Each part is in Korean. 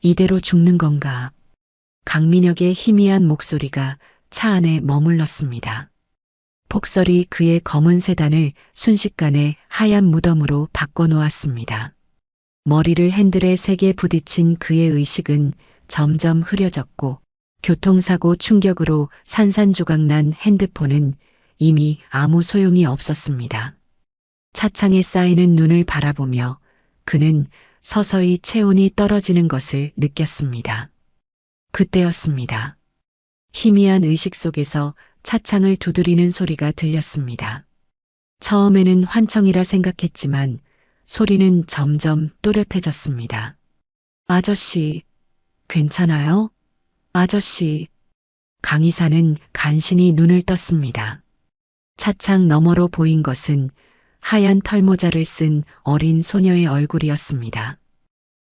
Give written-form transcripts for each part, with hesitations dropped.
이대로 죽는 건가? 강민혁의 희미한 목소리가 차 안에 머물렀습니다. 폭설이 그의 검은 세단을 순식간에 하얀 무덤으로 바꿔놓았습니다. 머리를 핸들에 세게 부딪힌 그의 의식은 점점 흐려졌고 교통사고 충격으로 산산조각난 핸드폰은 이미 아무 소용이 없었습니다. 차창에 쌓이는 눈을 바라보며 그는 서서히 체온이 떨어지는 것을 느꼈습니다. 그때였습니다. 희미한 의식 속에서 차창을 두드리는 소리가 들렸습니다. 처음에는 환청이라 생각했지만 소리는 점점 또렷해졌습니다. 아저씨, 괜찮아요? 아저씨. 강의사는 간신히 눈을 떴습니다. 차창 너머로 보인 것은 하얀 털모자를 쓴 어린 소녀의 얼굴이었습니다.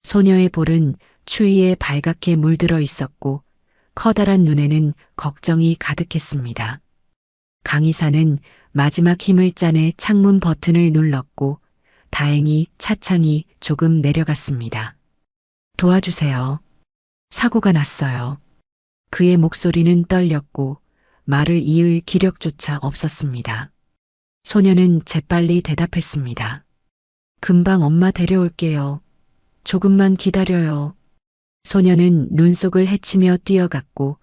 소녀의 볼은 추위에 발갛게 물들어 있었고 커다란 눈에는 걱정이 가득했습니다. 강의사는 마지막 힘을 짜내 창문 버튼을 눌렀고 다행히 차창이 조금 내려갔습니다. 도와주세요. 사고가 났어요. 그의 목소리는 떨렸고 말을 이을 기력조차 없었습니다. 소녀는 재빨리 대답했습니다. 금방 엄마 데려올게요. 조금만 기다려요. 소녀는 눈속을 헤치며 뛰어갔고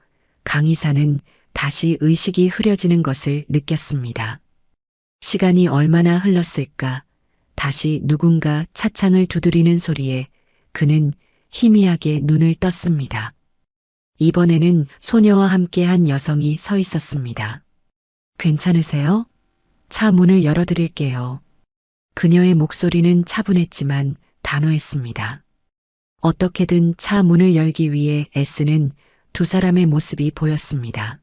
강의사는 다시 의식이 흐려지는 것을 느꼈습니다. 시간이 얼마나 흘렀을까? 다시 누군가 차창을 두드리는 소리에 그는 희미하게 눈을 떴습니다. 이번에는 소녀와 함께 한 여성이 서 있었습니다. 괜찮으세요? 차 문을 열어드릴게요. 그녀의 목소리는 차분했지만 단호했습니다. 어떻게든 차 문을 열기 위해 애쓰는 두 사람의 모습이 보였습니다.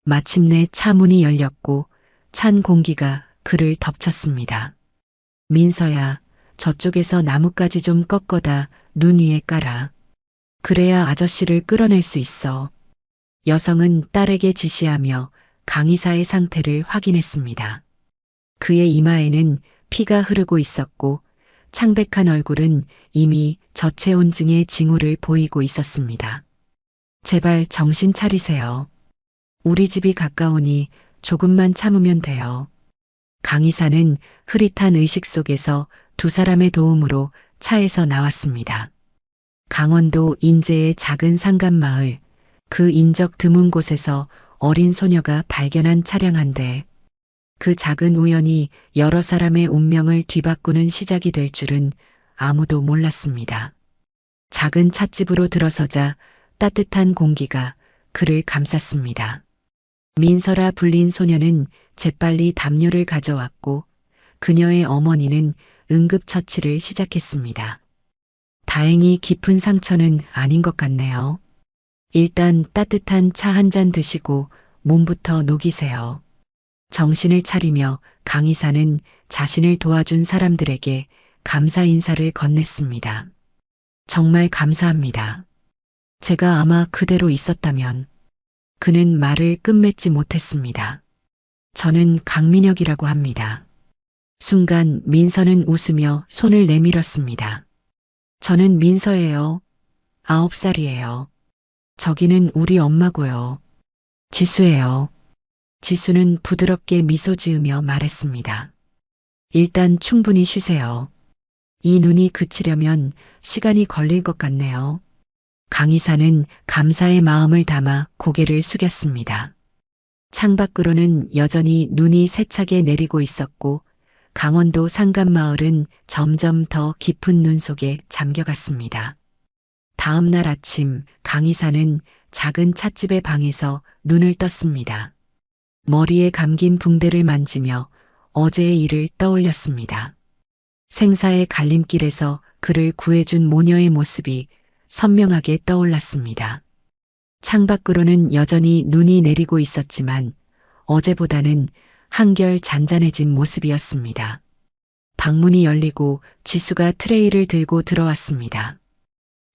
마침내 차 문이 열렸고 찬 공기가 그를 덮쳤습니다. 민서야, 저쪽에서 나뭇가지 좀 꺾어다 눈 위에 깔아. 그래야 아저씨를 끌어낼 수 있어. 여성은 딸에게 지시하며 강의사의 상태를 확인했습니다. 그의 이마에는 피가 흐르고 있었고 창백한 얼굴은 이미 저체온증의 징후를 보이고 있었습니다. 제발 정신 차리세요. 우리 집이 가까우니 조금만 참으면 돼요. 강의사는 흐릿한 의식 속에서 두 사람의 도움으로 차에서 나왔습니다. 강원도 인제의 작은 산간마을, 그 인적 드문 곳에서 어린 소녀가 발견한 차량 한 대. 그 작은 우연이 여러 사람의 운명을 뒤바꾸는 시작이 될 줄은 아무도 몰랐습니다. 작은 찻집으로 들어서자 따뜻한 공기가 그를 감쌌습니다. 민서라 불린 소녀는 재빨리 담요를 가져왔고 그녀의 어머니는 응급처치를 시작했습니다. 다행히 깊은 상처는 아닌 것 같네요. 일단 따뜻한 차 한 잔 드시고 몸부터 녹이세요. 정신을 차리며 강의사는 자신을 도와준 사람들에게 감사 인사를 건넸습니다. 정말 감사합니다. 제가 아마 그대로 있었다면. 그는 말을 끝맺지 못했습니다. 저는 강민혁이라고 합니다. 순간 민서는 웃으며 손을 내밀었습니다. 저는 민서예요. 9살이에요. 저기는 우리 엄마고요. 지수예요. 지수는 부드럽게 미소 지으며 말했습니다. 일단 충분히 쉬세요. 이 눈이 그치려면 시간이 걸릴 것 같네요. 강의사는 감사의 마음을 담아 고개를 숙였습니다. 창밖으로는 여전히 눈이 세차게 내리고 있었고 강원도 산간마을은 점점 더 깊은 눈 속에 잠겨갔습니다. 다음 날 아침 강의사는 작은 찻집의 방에서 눈을 떴습니다. 머리에 감긴 붕대를 만지며 어제의 일을 떠올렸습니다. 생사의 갈림길에서 그를 구해준 모녀의 모습이 선명하게 떠올랐습니다. 창밖으로는 여전히 눈이 내리고 있었지만 어제보다는 한결 잔잔해진 모습이었습니다. 방문이 열리고 지수가 트레이를 들고 들어왔습니다.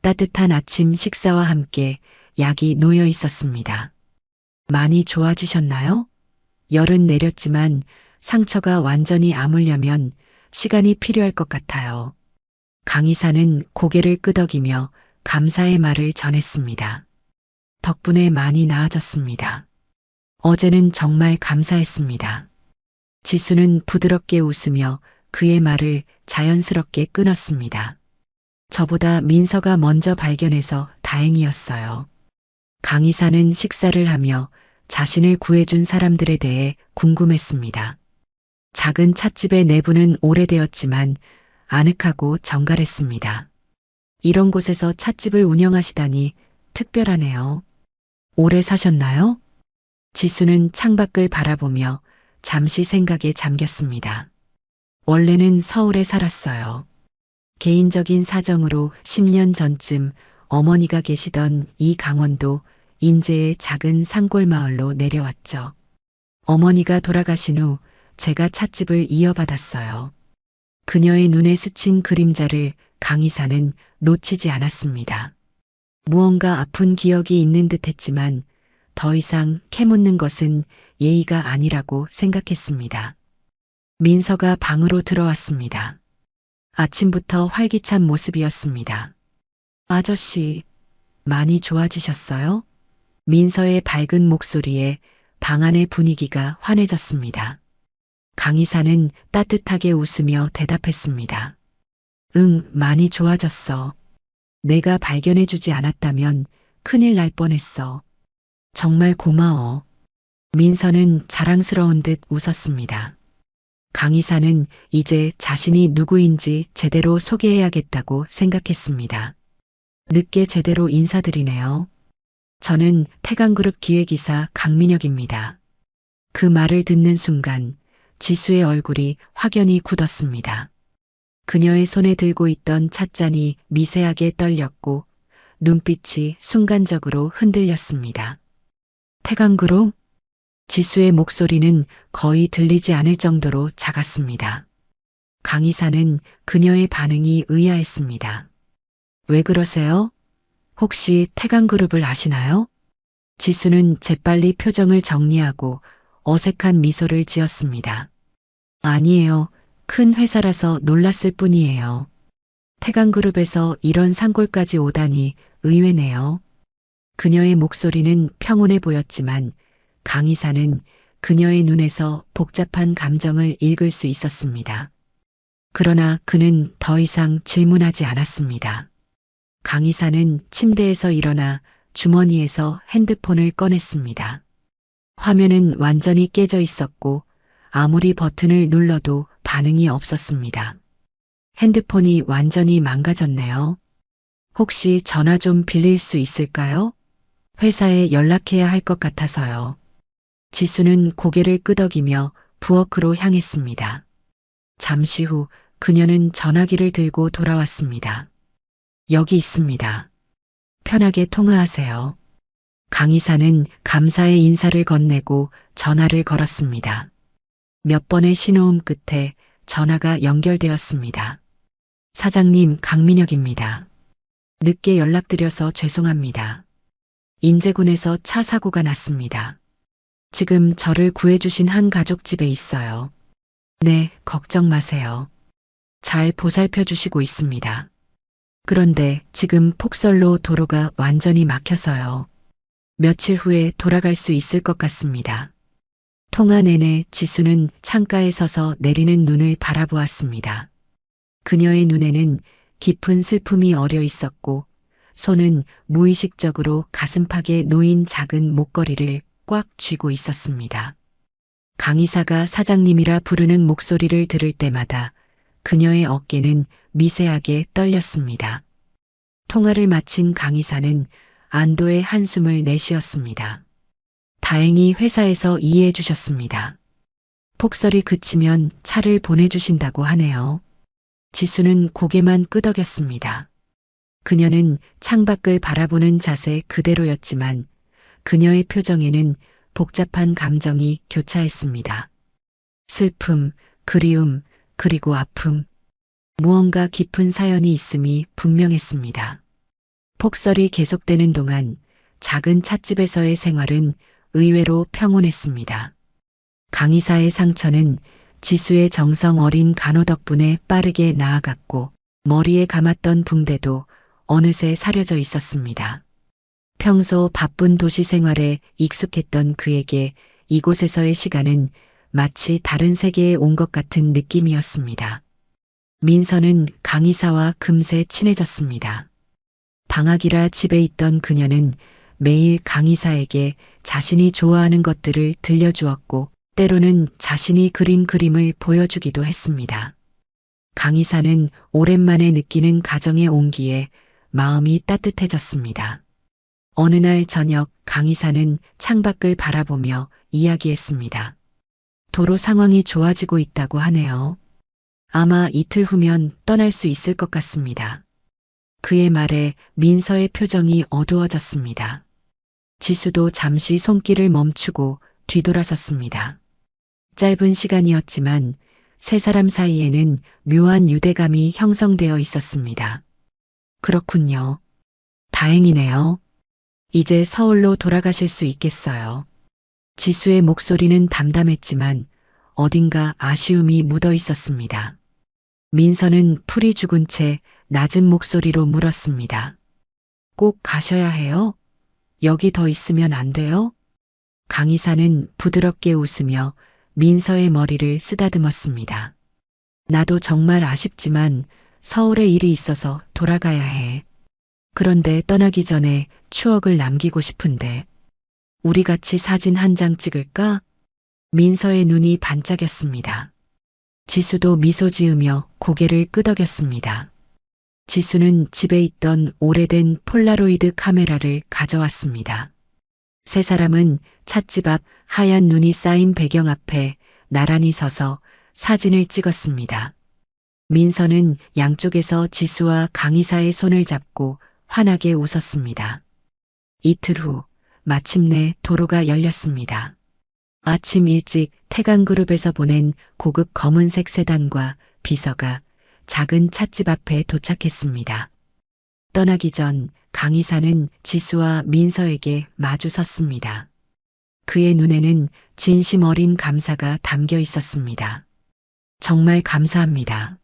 따뜻한 아침 식사와 함께 약이 놓여 있었습니다. 많이 좋아지셨나요? 열은 내렸지만 상처가 완전히 아물려면 시간이 필요할 것 같아요. 강의사는 고개를 끄덕이며 감사의 말을 전했습니다. 덕분에 많이 나아졌습니다. 어제는 정말 감사했습니다. 지수는 부드럽게 웃으며 그의 말을 자연스럽게 끊었습니다. 저보다 민서가 먼저 발견해서 다행이었어요. 강의사는 식사를 하며 자신을 구해준 사람들에 대해 궁금했습니다. 작은 찻집의 내부는 오래되었지만 아늑하고 정갈했습니다. 이런 곳에서 찻집을 운영하시다니 특별하네요. 오래 사셨나요? 지수는 창밖을 바라보며 잠시 생각에 잠겼습니다. 원래는 서울에 살았어요. 개인적인 사정으로 10년 전쯤 어머니가 계시던 이 강원도 인제의 작은 산골 마을로 내려왔죠. 어머니가 돌아가신 후 제가 찻집을 이어받았어요. 그녀의 눈에 스친 그림자를 강의사는 놓치지 않았습니다. 무언가 아픈 기억이 있는 듯 했지만 더 이상 캐묻는 것은 예의가 아니라고 생각했습니다. 민서가 방으로 들어왔습니다. 아침부터 활기찬 모습이었습니다. 아저씨, 많이 좋아지셨어요? 민서의 밝은 목소리에 방 안의 분위기가 환해졌습니다. 강의사는 따뜻하게 웃으며 대답했습니다. 응, 많이 좋아졌어. 내가 발견해주지 않았다면 큰일 날 뻔했어. 정말 고마워. 민서는 자랑스러운 듯 웃었습니다. 강의사는 이제 자신이 누구인지 제대로 소개해야겠다고 생각했습니다. 늦게 제대로 인사드리네요. 저는 태강그룹 기획이사 강민혁입니다. 그 말을 듣는 순간 지수의 얼굴이 확연히 굳었습니다. 그녀의 손에 들고 있던 찻잔이 미세하게 떨렸고 눈빛이 순간적으로 흔들렸습니다. 태강그룹? 지수의 목소리는 거의 들리지 않을 정도로 작았습니다. 강의사는 그녀의 반응이 의아했습니다. 왜 그러세요? 혹시 태강그룹을 아시나요? 지수는 재빨리 표정을 정리하고 어색한 미소를 지었습니다. 아니에요. 큰 회사라서 놀랐을 뿐이에요. 태강그룹에서 이런 산골까지 오다니 의외네요. 그녀의 목소리는 평온해 보였지만 강의사는 그녀의 눈에서 복잡한 감정을 읽을 수 있었습니다. 그러나 그는 더 이상 질문하지 않았습니다. 강의사는 침대에서 일어나 주머니에서 핸드폰을 꺼냈습니다. 화면은 완전히 깨져 있었고 아무리 버튼을 눌러도 반응이 없었습니다. 핸드폰이 완전히 망가졌네요. 혹시 전화 좀 빌릴 수 있을까요? 회사에 연락해야 할 것 같아서요. 지수는 고개를 끄덕이며 부엌으로 향했습니다. 잠시 후 그녀는 전화기를 들고 돌아왔습니다. 여기 있습니다. 편하게 통화하세요. 강의사는 감사의 인사를 건네고 전화를 걸었습니다. 몇 번의 신호음 끝에 전화가 연결되었습니다. 사장님, 강민혁입니다. 늦게 연락드려서 죄송합니다. 인제군에서 차 사고가 났습니다. 지금 저를 구해주신 한 가족집에 있어요. 네, 걱정 마세요. 잘 보살펴 주시고 있습니다. 그런데 지금 폭설로 도로가 완전히 막혀서요. 며칠 후에 돌아갈 수 있을 것 같습니다. 통화 내내 지수는 창가에 서서 내리는 눈을 바라보았습니다. 그녀의 눈에는 깊은 슬픔이 어려 있었고 손은 무의식적으로 가슴팍에 놓인 작은 목걸이를 꽉 쥐고 있었습니다. 강의사가 사장님이라 부르는 목소리를 들을 때마다 그녀의 어깨는 미세하게 떨렸습니다. 통화를 마친 강의사는 안도의 한숨을 내쉬었습니다. 다행히 회사에서 이해해 주셨습니다. 폭설이 그치면 차를 보내주신다고 하네요. 지수는 고개만 끄덕였습니다. 그녀는 창밖을 바라보는 자세 그대로였지만 그녀의 표정에는 복잡한 감정이 교차했습니다. 슬픔, 그리움, 그리고 아픔. 무언가 깊은 사연이 있음이 분명했습니다. 폭설이 계속되는 동안 작은 찻집에서의 생활은 의외로 평온했습니다. 강의사의 상처는 지수의 정성 어린 간호 덕분에 빠르게 나아갔고 머리에 감았던 붕대도 어느새 사려져 있었습니다. 평소 바쁜 도시 생활에 익숙했던 그에게 이곳에서의 시간은 마치 다른 세계에 온 것 같은 느낌이었습니다. 민서는 강의사와 금세 친해졌습니다. 방학이라 집에 있던 그녀는 매일 강의사에게 자신이 좋아하는 것들을 들려주었고 때로는 자신이 그린 그림을 보여주기도 했습니다. 강의사는 오랜만에 느끼는 가정의 온기에 마음이 따뜻해졌습니다. 어느 날 저녁 강의사는 창밖을 바라보며 이야기했습니다. 도로 상황이 좋아지고 있다고 하네요. 아마 이틀 후면 떠날 수 있을 것 같습니다. 그의 말에 민서의 표정이 어두워졌습니다. 지수도 잠시 손길을 멈추고 뒤돌아섰습니다. 짧은 시간이었지만 세 사람 사이에는 묘한 유대감이 형성되어 있었습니다. 그렇군요. 다행이네요. 이제 서울로 돌아가실 수 있겠어요. 지수의 목소리는 담담했지만 어딘가 아쉬움이 묻어 있었습니다. 민서는 풀이 죽은 채 낮은 목소리로 물었습니다. 꼭 가셔야 해요? 여기 더 있으면 안 돼요? 강의사는 부드럽게 웃으며 민서의 머리를 쓰다듬었습니다. 나도 정말 아쉽지만 서울에 일이 있어서 돌아가야 해. 그런데 떠나기 전에 추억을 남기고 싶은데 우리 같이 사진 한 장 찍을까? 민서의 눈이 반짝였습니다. 지수도 미소 지으며 고개를 끄덕였습니다. 지수는 집에 있던 오래된 폴라로이드 카메라를 가져왔습니다. 세 사람은 찻집 앞 하얀 눈이 쌓인 배경 앞에 나란히 서서 사진을 찍었습니다. 민서는 양쪽에서 지수와 강의사의 손을 잡고 환하게 웃었습니다. 이틀 후 마침내 도로가 열렸습니다. 아침 일찍 태강그룹에서 보낸 고급 검은색 세단과 비서가 작은 찻집 앞에 도착했습니다. 떠나기 전 강의사는 지수와 민서에게 마주 섰습니다. 그의 눈에는 진심 어린 감사가 담겨 있었습니다. 정말 감사합니다.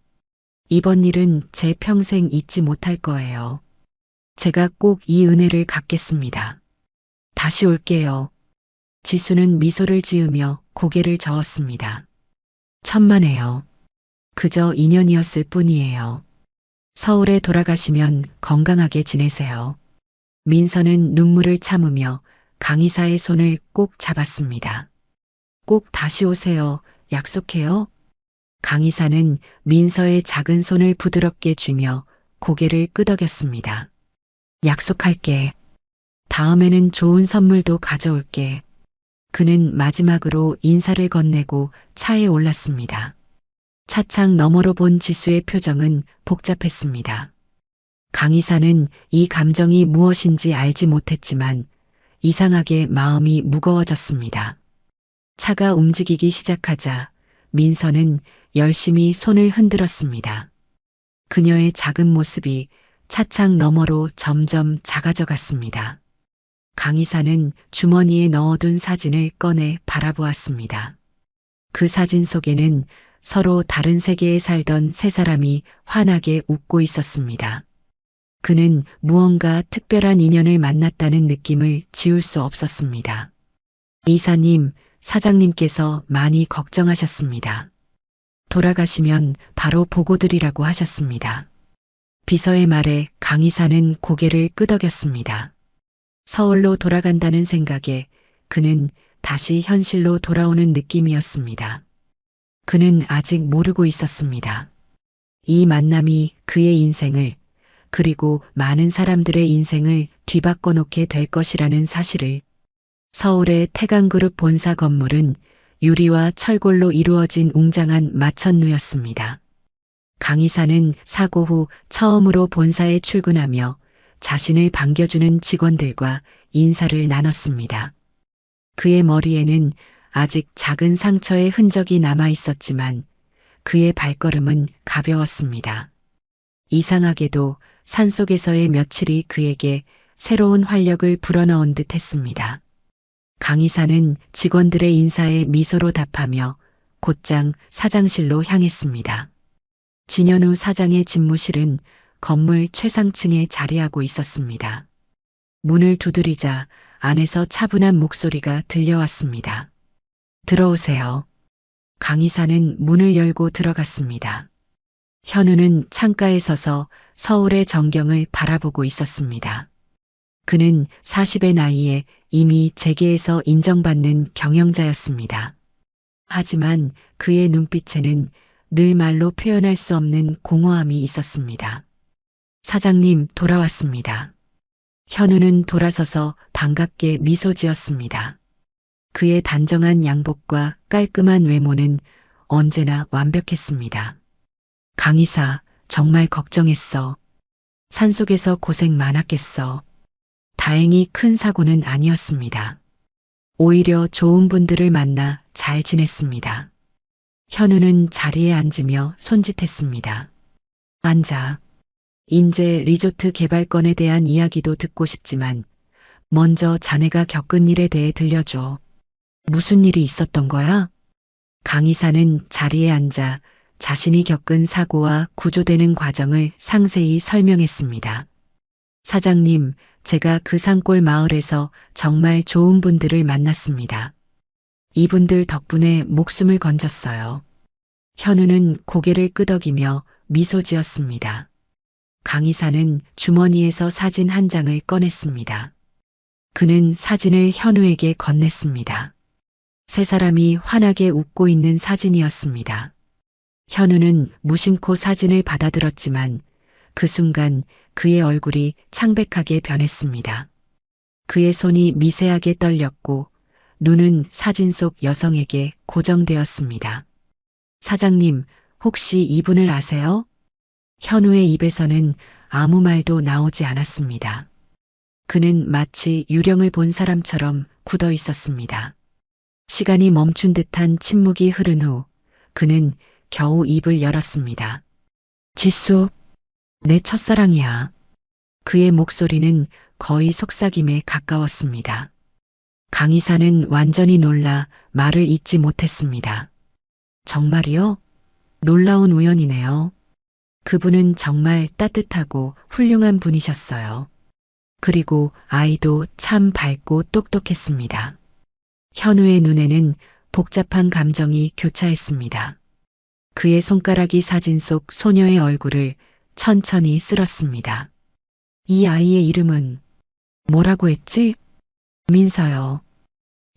이번 일은 제 평생 잊지 못할 거예요. 제가 꼭 이 은혜를 갚겠습니다. 다시 올게요. 지수는 미소를 지으며 고개를 저었습니다. 천만에요. 그저 인연이었을 뿐이에요. 서울에 돌아가시면 건강하게 지내세요. 민서는 눈물을 참으며 강의사의 손을 꼭 잡았습니다. 꼭 다시 오세요. 약속해요. 강의사는 민서의 작은 손을 부드럽게 쥐며 고개를 끄덕였습니다. 약속할게. 다음에는 좋은 선물도 가져올게. 그는 마지막으로 인사를 건네고 차에 올랐습니다. 차창 너머로 본 지수의 표정은 복잡했습니다. 강의사는 이 감정이 무엇인지 알지 못했지만 이상하게 마음이 무거워졌습니다. 차가 움직이기 시작하자 민서는 열심히 손을 흔들었습니다. 그녀의 작은 모습이 차창 너머로 점점 작아져 갔습니다. 강의사는 주머니에 넣어둔 사진을 꺼내 바라보았습니다. 그 사진 속에는 서로 다른 세계에 살던 세 사람이 환하게 웃고 있었습니다. 그는 무언가 특별한 인연을 만났다는 느낌을 지울 수 없었습니다. 이사님, 사장님께서 많이 걱정하셨습니다. 돌아가시면 바로 보고드리라고 하셨습니다. 비서의 말에 강의사는 고개를 끄덕였습니다. 서울로 돌아간다는 생각에 그는 다시 현실로 돌아오는 느낌이었습니다. 그는 아직 모르고 있었습니다. 이 만남이 그의 인생을 그리고 많은 사람들의 인생을 뒤바꿔 놓게 될 것이라는 사실을. 서울의 태강그룹 본사 건물은 유리와 철골로 이루어진 웅장한 마천루였습니다. 강의사는 사고 후 처음으로 본사에 출근하며 자신을 반겨주는 직원들과 인사를 나눴습니다. 그의 머리에는 아직 작은 상처의 흔적이 남아 있었지만 그의 발걸음은 가벼웠습니다. 이상하게도 산속에서의 며칠이 그에게 새로운 활력을 불어넣은 듯 했습니다. 강의사는 직원들의 인사에 미소로 답하며 곧장 사장실로 향했습니다. 진현우 사장의 집무실은 건물 최상층에 자리하고 있었습니다. 문을 두드리자 안에서 차분한 목소리가 들려왔습니다. 들어오세요. 강의사는 문을 열고 들어갔습니다. 현우는 창가에 서서 서울의 전경을 바라보고 있었습니다. 그는 40의 나이에 이미 재계에서 인정받는 경영자였습니다. 하지만 그의 눈빛에는 늘 말로 표현할 수 없는 공허함이 있었습니다. 사장님, 돌아왔습니다. 현우는 돌아서서 반갑게 미소 지었습니다. 그의 단정한 양복과 깔끔한 외모는 언제나 완벽했습니다. 강의사, 정말 걱정했어. 산속에서 고생 많았겠어. 다행히 큰 사고는 아니었습니다. 오히려 좋은 분들을 만나 잘 지냈습니다. 현우는 자리에 앉으며 손짓했습니다. 앉아. 인제 리조트 개발건에 대한 이야기도 듣고 싶지만 먼저 자네가 겪은 일에 대해 들려줘. 무슨 일이 있었던 거야? 강의사는 자리에 앉아 자신이 겪은 사고와 구조되는 과정을 상세히 설명했습니다. 사장님, 제가 그 산골 마을에서 정말 좋은 분들을 만났습니다. 이분들 덕분에 목숨을 건졌어요. 현우는 고개를 끄덕이며 미소 지었습니다. 강의사는 주머니에서 사진 한 장을 꺼냈습니다. 그는 사진을 현우에게 건넸습니다. 세 사람이 환하게 웃고 있는 사진이었습니다. 현우는 무심코 사진을 받아들었지만 그 순간 그의 얼굴이 창백하게 변했습니다. 그의 손이 미세하게 떨렸고 눈은 사진 속 여성에게 고정되었습니다. 사장님, 혹시 이분을 아세요? 현우의 입에서는 아무 말도 나오지 않았습니다. 그는 마치 유령을 본 사람처럼 굳어 있었습니다. 시간이 멈춘 듯한 침묵이 흐른 후 그는 겨우 입을 열었습니다. 지수, 내 첫사랑이야. 그의 목소리는 거의 속삭임에 가까웠습니다. 강의사는 완전히 놀라 말을 잇지 못했습니다. 정말이요? 놀라운 우연이네요. 그분은 정말 따뜻하고 훌륭한 분이셨어요. 그리고 아이도 참 밝고 똑똑했습니다. 현우의 눈에는 복잡한 감정이 교차했습니다. 그의 손가락이 사진 속 소녀의 얼굴을 천천히 쓸었습니다. 이 아이의 이름은 뭐라고 했지? 민서요.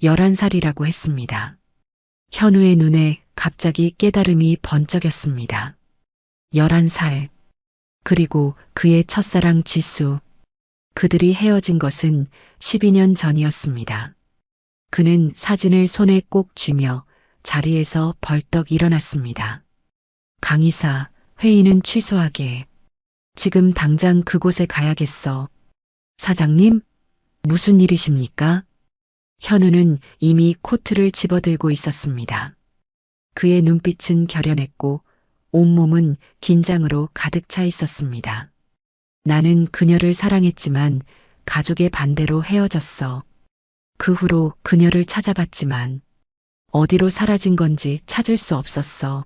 11살이라고 했습니다. 현우의 눈에 갑자기 깨달음이 번쩍였습니다. 11살. 그리고 그의 첫사랑 지수. 그들이 헤어진 것은 12년 전이었습니다. 그는 사진을 손에 꼭 쥐며 자리에서 벌떡 일어났습니다. 강의사, 회의는 취소하게. 지금 당장 그곳에 가야겠어. 사장님? 무슨 일이십니까? 현우는 이미 코트를 집어들고 있었습니다. 그의 눈빛은 결연했고 온몸은 긴장으로 가득 차 있었습니다. 나는 그녀를 사랑했지만 가족의 반대로 헤어졌어. 그 후로 그녀를 찾아봤지만 어디로 사라진 건지 찾을 수 없었어.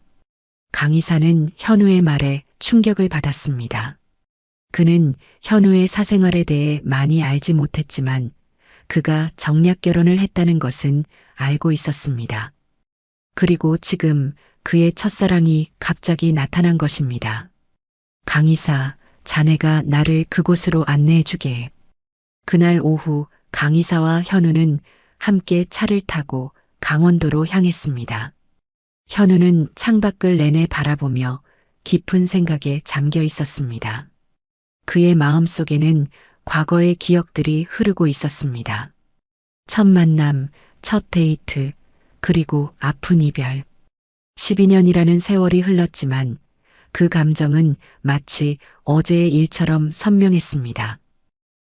강의사는 현우의 말에 충격을 받았습니다. 그는 현우의 사생활에 대해 많이 알지 못했지만 그가 정략 결혼을 했다는 것은 알고 있었습니다. 그리고 지금 그의 첫사랑이 갑자기 나타난 것입니다. 강의사, 자네가 나를 그곳으로 안내해주게. 그날 오후 강의사와 현우는 함께 차를 타고 강원도로 향했습니다. 현우는 창밖을 내내 바라보며 깊은 생각에 잠겨 있었습니다. 그의 마음속에는 과거의 기억들이 흐르고 있었습니다. 첫 만남, 첫 데이트, 그리고 아픈 이별. 12년이라는 세월이 흘렀지만 그 감정은 마치 어제의 일처럼 선명했습니다.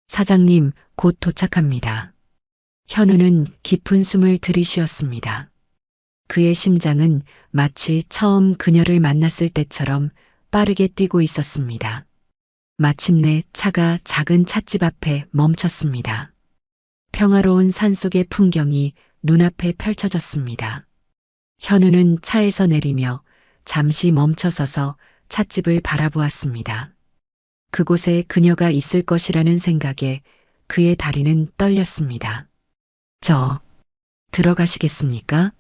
사장님, 곧 도착합니다. 현우는 깊은 숨을 들이쉬었습니다. 그의 심장은 마치 처음 그녀를 만났을 때처럼 빠르게 뛰고 있었습니다. 마침내 차가 작은 찻집 앞에 멈췄습니다. 평화로운 산속의 풍경이 눈앞에 펼쳐졌습니다. 현우는 차에서 내리며 잠시 멈춰서서 찻집을 바라보았습니다. 그곳에 그녀가 있을 것이라는 생각에 그의 다리는 떨렸습니다. 저, 들어가시겠습니까?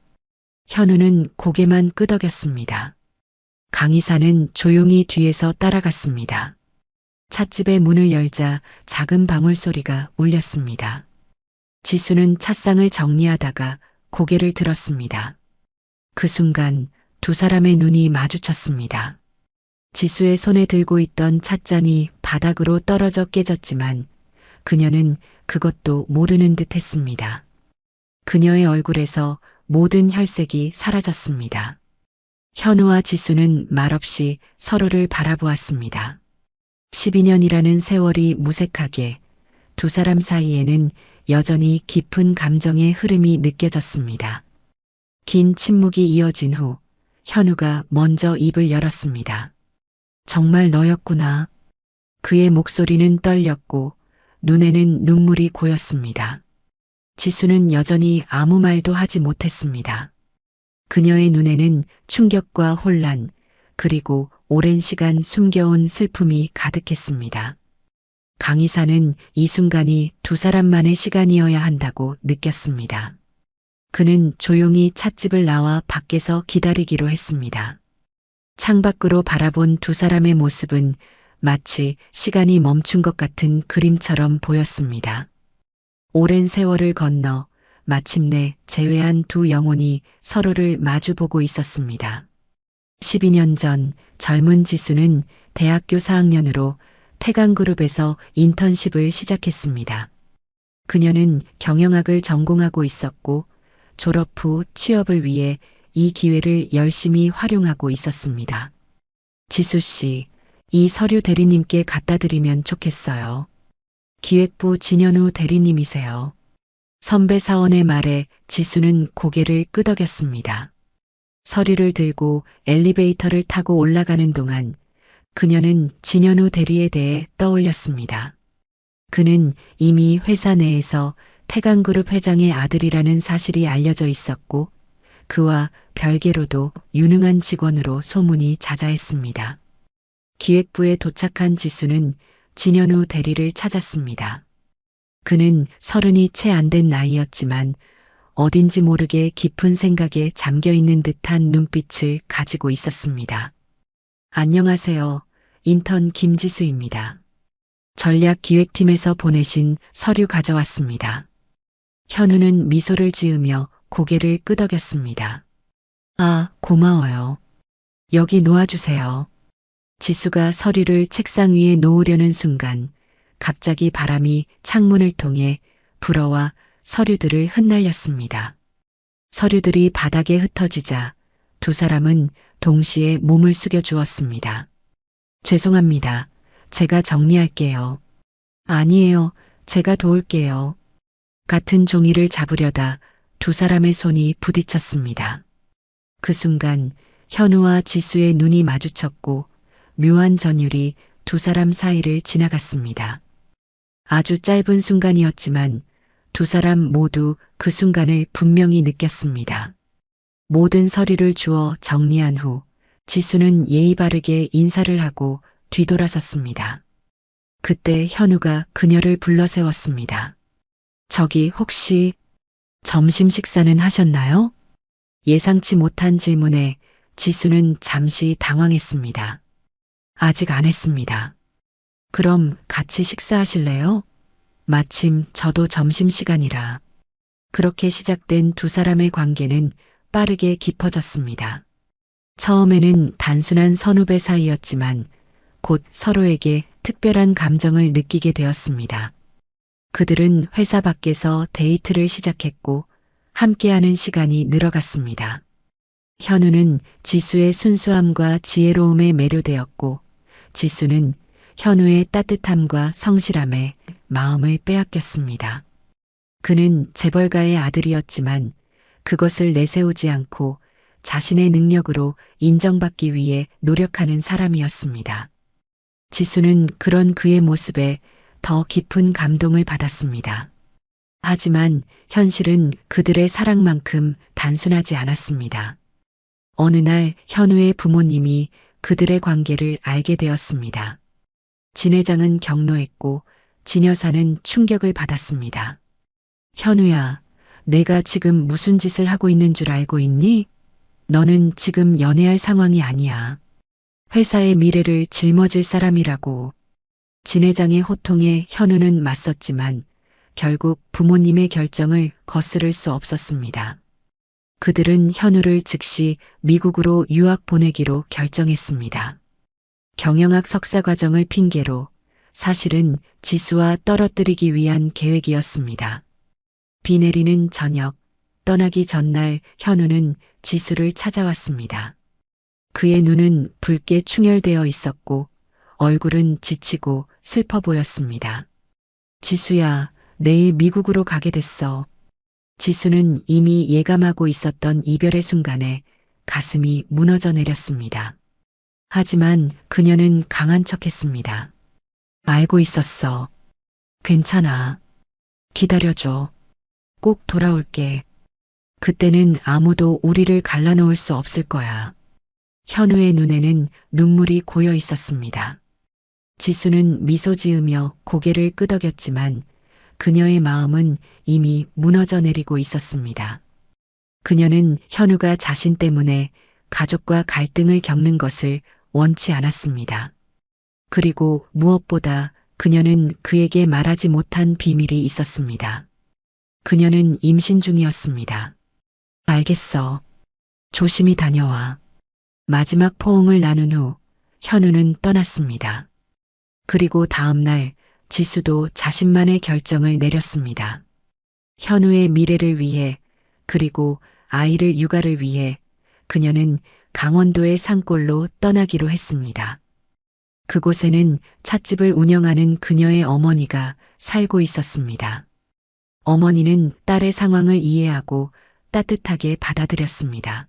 현우는 고개만 끄덕였습니다. 강의사는 조용히 뒤에서 따라갔습니다. 찻집의 문을 열자 작은 방울 소리가 울렸습니다. 지수는 찻상을 정리하다가 고개를 들었습니다. 그 순간 두 사람의 눈이 마주쳤습니다. 지수의 손에 들고 있던 찻잔이 바닥으로 떨어져 깨졌지만 그녀는 그것도 모르는 듯 했습니다. 그녀의 얼굴에서 모든 혈색이 사라졌습니다. 현우와 지수는 말없이 서로를 바라보았습니다. 12년이라는 세월이 무색하게 두 사람 사이에는 여전히 깊은 감정의 흐름이 느껴졌습니다. 긴 침묵이 이어진 후 현우가 먼저 입을 열었습니다. 정말 너였구나. 그의 목소리는 떨렸고 눈에는 눈물이 고였습니다. 지수는 여전히 아무 말도 하지 못했습니다. 그녀의 눈에는 충격과 혼란, 그리고 오랜 시간 숨겨온 슬픔이 가득했습니다. 강의사는 이 순간이 두 사람만의 시간이어야 한다고 느꼈습니다. 그는 조용히 찻집을 나와 밖에서 기다리기로 했습니다. 창밖으로 바라본 두 사람의 모습은 마치 시간이 멈춘 것 같은 그림처럼 보였습니다. 오랜 세월을 건너 마침내 재회한 두 영혼이 서로를 마주보고 있었습니다. 12년 전 젊은 지수는 대학교 4학년으로 태강그룹에서 인턴십을 시작했습니다. 그녀는 경영학을 전공하고 있었고 졸업 후 취업을 위해 이 기회를 열심히 활용하고 있었습니다. 지수 씨, 이 서류 대리님께 갖다 드리면 좋겠어요. 기획부 진현우 대리님이세요. 선배 사원의 말에 지수는 고개를 끄덕였습니다. 서류를 들고 엘리베이터를 타고 올라가는 동안 그녀는 진현우 대리에 대해 떠올렸습니다. 그는 이미 회사 내에서 태강그룹 회장의 아들이라는 사실이 알려져 있었고 그와 별개로도 유능한 직원으로 소문이 자자했습니다. 기획부에 도착한 지수는 진현우 대리를 찾았습니다. 그는 30이 채 안 된 나이였지만 어딘지 모르게 깊은 생각에 잠겨있는 듯한 눈빛을 가지고 있었습니다. 안녕하세요. 인턴 김지수입니다. 전략기획팀에서 보내신 서류 가져왔습니다. 현우는 미소를 지으며 고개를 끄덕였습니다. 아, 고마워요. 여기 놓아주세요. 지수가 서류를 책상 위에 놓으려는 순간 갑자기 바람이 창문을 통해 불어와 서류들을 흩날렸습니다. 서류들이 바닥에 흩어지자 두 사람은 동시에 몸을 숙여 주었습니다. 죄송합니다. 제가 정리할게요. 아니에요. 제가 도울게요. 같은 종이를 잡으려다 두 사람의 손이 부딪혔습니다. 그 순간 현우와 지수의 눈이 마주쳤고 묘한 전율이 두 사람 사이를 지나갔습니다. 아주 짧은 순간이었지만 두 사람 모두 그 순간을 분명히 느꼈습니다. 모든 서류를 주워 정리한 후 지수는 예의 바르게 인사를 하고 뒤돌아섰습니다. 그때 현우가 그녀를 불러 세웠습니다. 저기 혹시 점심 식사는 하셨나요? 예상치 못한 질문에 지수는 잠시 당황했습니다. 아직 안 했습니다. 그럼 같이 식사하실래요? 마침 저도 점심시간이라. 그렇게 시작된 두 사람의 관계는 빠르게 깊어졌습니다. 처음에는 단순한 선후배 사이였지만 곧 서로에게 특별한 감정을 느끼게 되었습니다. 그들은 회사 밖에서 데이트를 시작했고 함께하는 시간이 늘어갔습니다. 현우는 지수의 순수함과 지혜로움에 매료되었고 지수는 현우의 따뜻함과 성실함에 마음을 빼앗겼습니다. 그는 재벌가의 아들이었지만 그것을 내세우지 않고 자신의 능력으로 인정받기 위해 노력하는 사람이었습니다. 지수는 그런 그의 모습에 더 깊은 감동을 받았습니다. 하지만 현실은 그들의 사랑만큼 단순하지 않았습니다. 어느 날 현우의 부모님이 그들의 관계를 알게 되었습니다. 진 회장은 격노했고 진 여사는 충격을 받았습니다. 현우야, 내가 지금 무슨 짓을 하고 있는 줄 알고 있니? 너는 지금 연애할 상황이 아니야. 회사의 미래를 짊어질 사람이라고. 진 회장의 호통에 현우는 맞섰지만 결국 부모님의 결정을 거스를 수 없었습니다. 그들은 현우를 즉시 미국으로 유학 보내기로 결정했습니다. 경영학 석사 과정을 핑계로 사실은 지수와 떨어뜨리기 위한 계획이었습니다. 비 내리는 저녁, 떠나기 전날 현우는 지수를 찾아왔습니다. 그의 눈은 붉게 충혈되어 있었고 얼굴은 지치고 슬퍼 보였습니다. 지수야, 내일 미국으로 가게 됐어. 지수는 이미 예감하고 있었던 이별의 순간에 가슴이 무너져 내렸습니다. 하지만 그녀는 강한 척했습니다. 알고 있었어. 괜찮아. 기다려줘. 꼭 돌아올게. 그때는 아무도 우리를 갈라놓을 수 없을 거야. 현우의 눈에는 눈물이 고여 있었습니다. 지수는 미소 지으며 고개를 끄덕였지만 그녀의 마음은 이미 무너져 내리고 있었습니다. 그녀는 현우가 자신 때문에 가족과 갈등을 겪는 것을 원치 않았습니다. 그리고 무엇보다 그녀는 그에게 말하지 못한 비밀이 있었습니다. 그녀는 임신 중이었습니다. 알겠어. 조심히 다녀와. 마지막 포옹을 나눈 후 현우는 떠났습니다. 그리고 다음 날 지수도 자신만의 결정을 내렸습니다. 현우의 미래를 위해 그리고 아이를 육아를 위해 그녀는 강원도의 산골로 떠나기로 했습니다. 그곳에는 찻집을 운영하는 그녀의 어머니가 살고 있었습니다. 어머니는 딸의 상황을 이해하고 따뜻하게 받아들였습니다.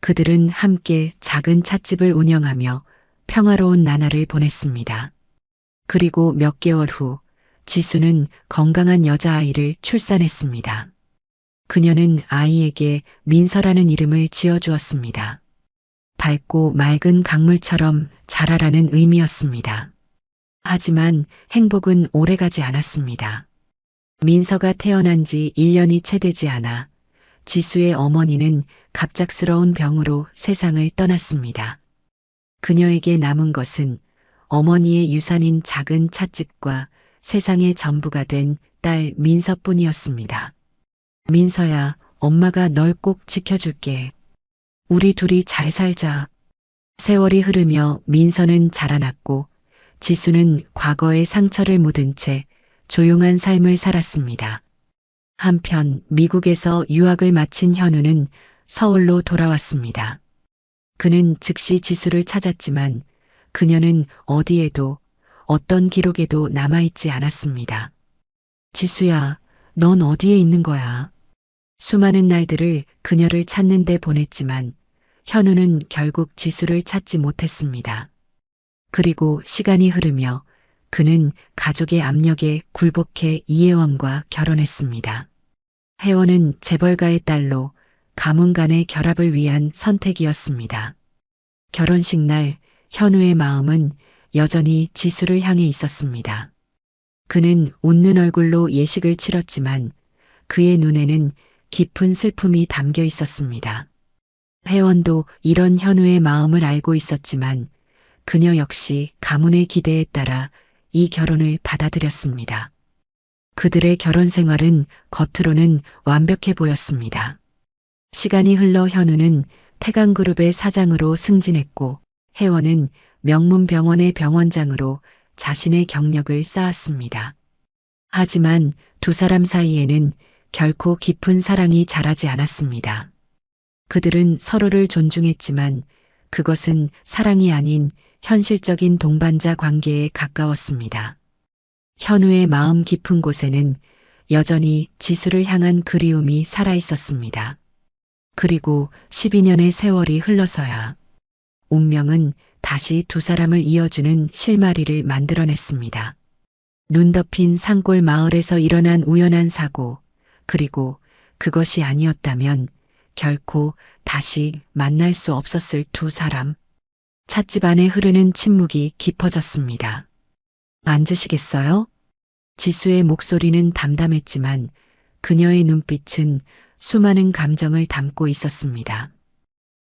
그들은 함께 작은 찻집을 운영하며 평화로운 나날을 보냈습니다. 그리고 몇 개월 후 지수는 건강한 여자아이를 출산했습니다. 그녀는 아이에게 민서라는 이름을 지어주었습니다. 밝고 맑은 강물처럼 자라라는 의미였습니다. 하지만 행복은 오래가지 않았습니다. 민서가 태어난 지 1년이 채 되지 않아 지수의 어머니는 갑작스러운 병으로 세상을 떠났습니다. 그녀에게 남은 것은 어머니의 유산인 작은 찻집과 세상의 전부가 된 딸 민서뿐이었습니다. 민서야, 엄마가 널 꼭 지켜줄게. 우리 둘이 잘 살자. 세월이 흐르며 민서는 자라났고 지수는 과거의 상처를 묻은 채 조용한 삶을 살았습니다. 한편 미국에서 유학을 마친 현우는 서울로 돌아왔습니다. 그는 즉시 지수를 찾았지만 그녀는 어디에도 어떤 기록에도 남아있지 않았습니다. 지수야, 넌 어디에 있는 거야? 수많은 날들을 그녀를 찾는 데 보냈지만 현우는 결국 지수를 찾지 못했습니다. 그리고 시간이 흐르며 그는 가족의 압력에 굴복해 이혜원과 결혼했습니다. 혜원은 재벌가의 딸로 가문 간의 결합을 위한 선택이었습니다. 결혼식 날 현우의 마음은 여전히 지수를 향해 있었습니다. 그는 웃는 얼굴로 예식을 치렀지만 그의 눈에는 깊은 슬픔이 담겨 있었습니다. 혜원도 이런 현우의 마음을 알고 있었지만 그녀 역시 가문의 기대에 따라 이 결혼을 받아들였습니다. 그들의 결혼 생활은 겉으로는 완벽해 보였습니다. 시간이 흘러 현우는 태강그룹의 사장으로 승진했고 혜원은 명문병원의 병원장으로 자신의 경력을 쌓았습니다. 하지만 두 사람 사이에는 결코 깊은 사랑이 자라지 않았습니다. 그들은 서로를 존중했지만 그것은 사랑이 아닌 현실적인 동반자 관계에 가까웠습니다. 현우의 마음 깊은 곳에는 여전히 지수를 향한 그리움이 살아 있었습니다. 그리고 12년의 세월이 흘러서야 운명은 다시 두 사람을 이어주는 실마리를 만들어냈습니다. 눈 덮인 산골 마을에서 일어난 우연한 사고, 그리고 그것이 아니었다면 결코 다시 만날 수 없었을 두 사람. 찻집 안에 흐르는 침묵이 깊어졌습니다. 앉으시겠어요? 지수의 목소리는 담담했지만 그녀의 눈빛은 수많은 감정을 담고 있었습니다.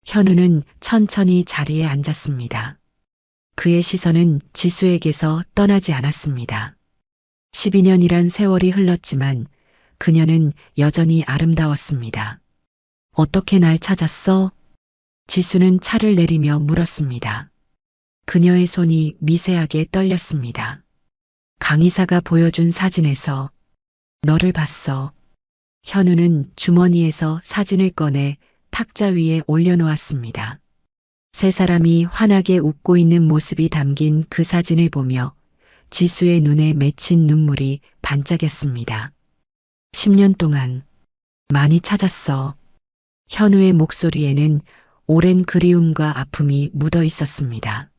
현우는 천천히 자리에 앉았습니다. 그의 시선은 지수에게서 떠나지 않았습니다. 12년이란 세월이 흘렀지만 그녀는 여전히 아름다웠습니다. 어떻게 날 찾았어? 지수는 차를 내리며 물었습니다. 그녀의 손이 미세하게 떨렸습니다. 강의사가 보여준 사진에서 너를 봤어. 현우는 주머니에서 사진을 꺼내 탁자 위에 올려놓았습니다. 세 사람이 환하게 웃고 있는 모습이 담긴 그 사진을 보며 지수의 눈에 맺힌 눈물이 반짝였습니다. 10년 동안 많이 찾았어. 현우의 목소리에는 오랜 그리움과 아픔이 묻어 있었습니다.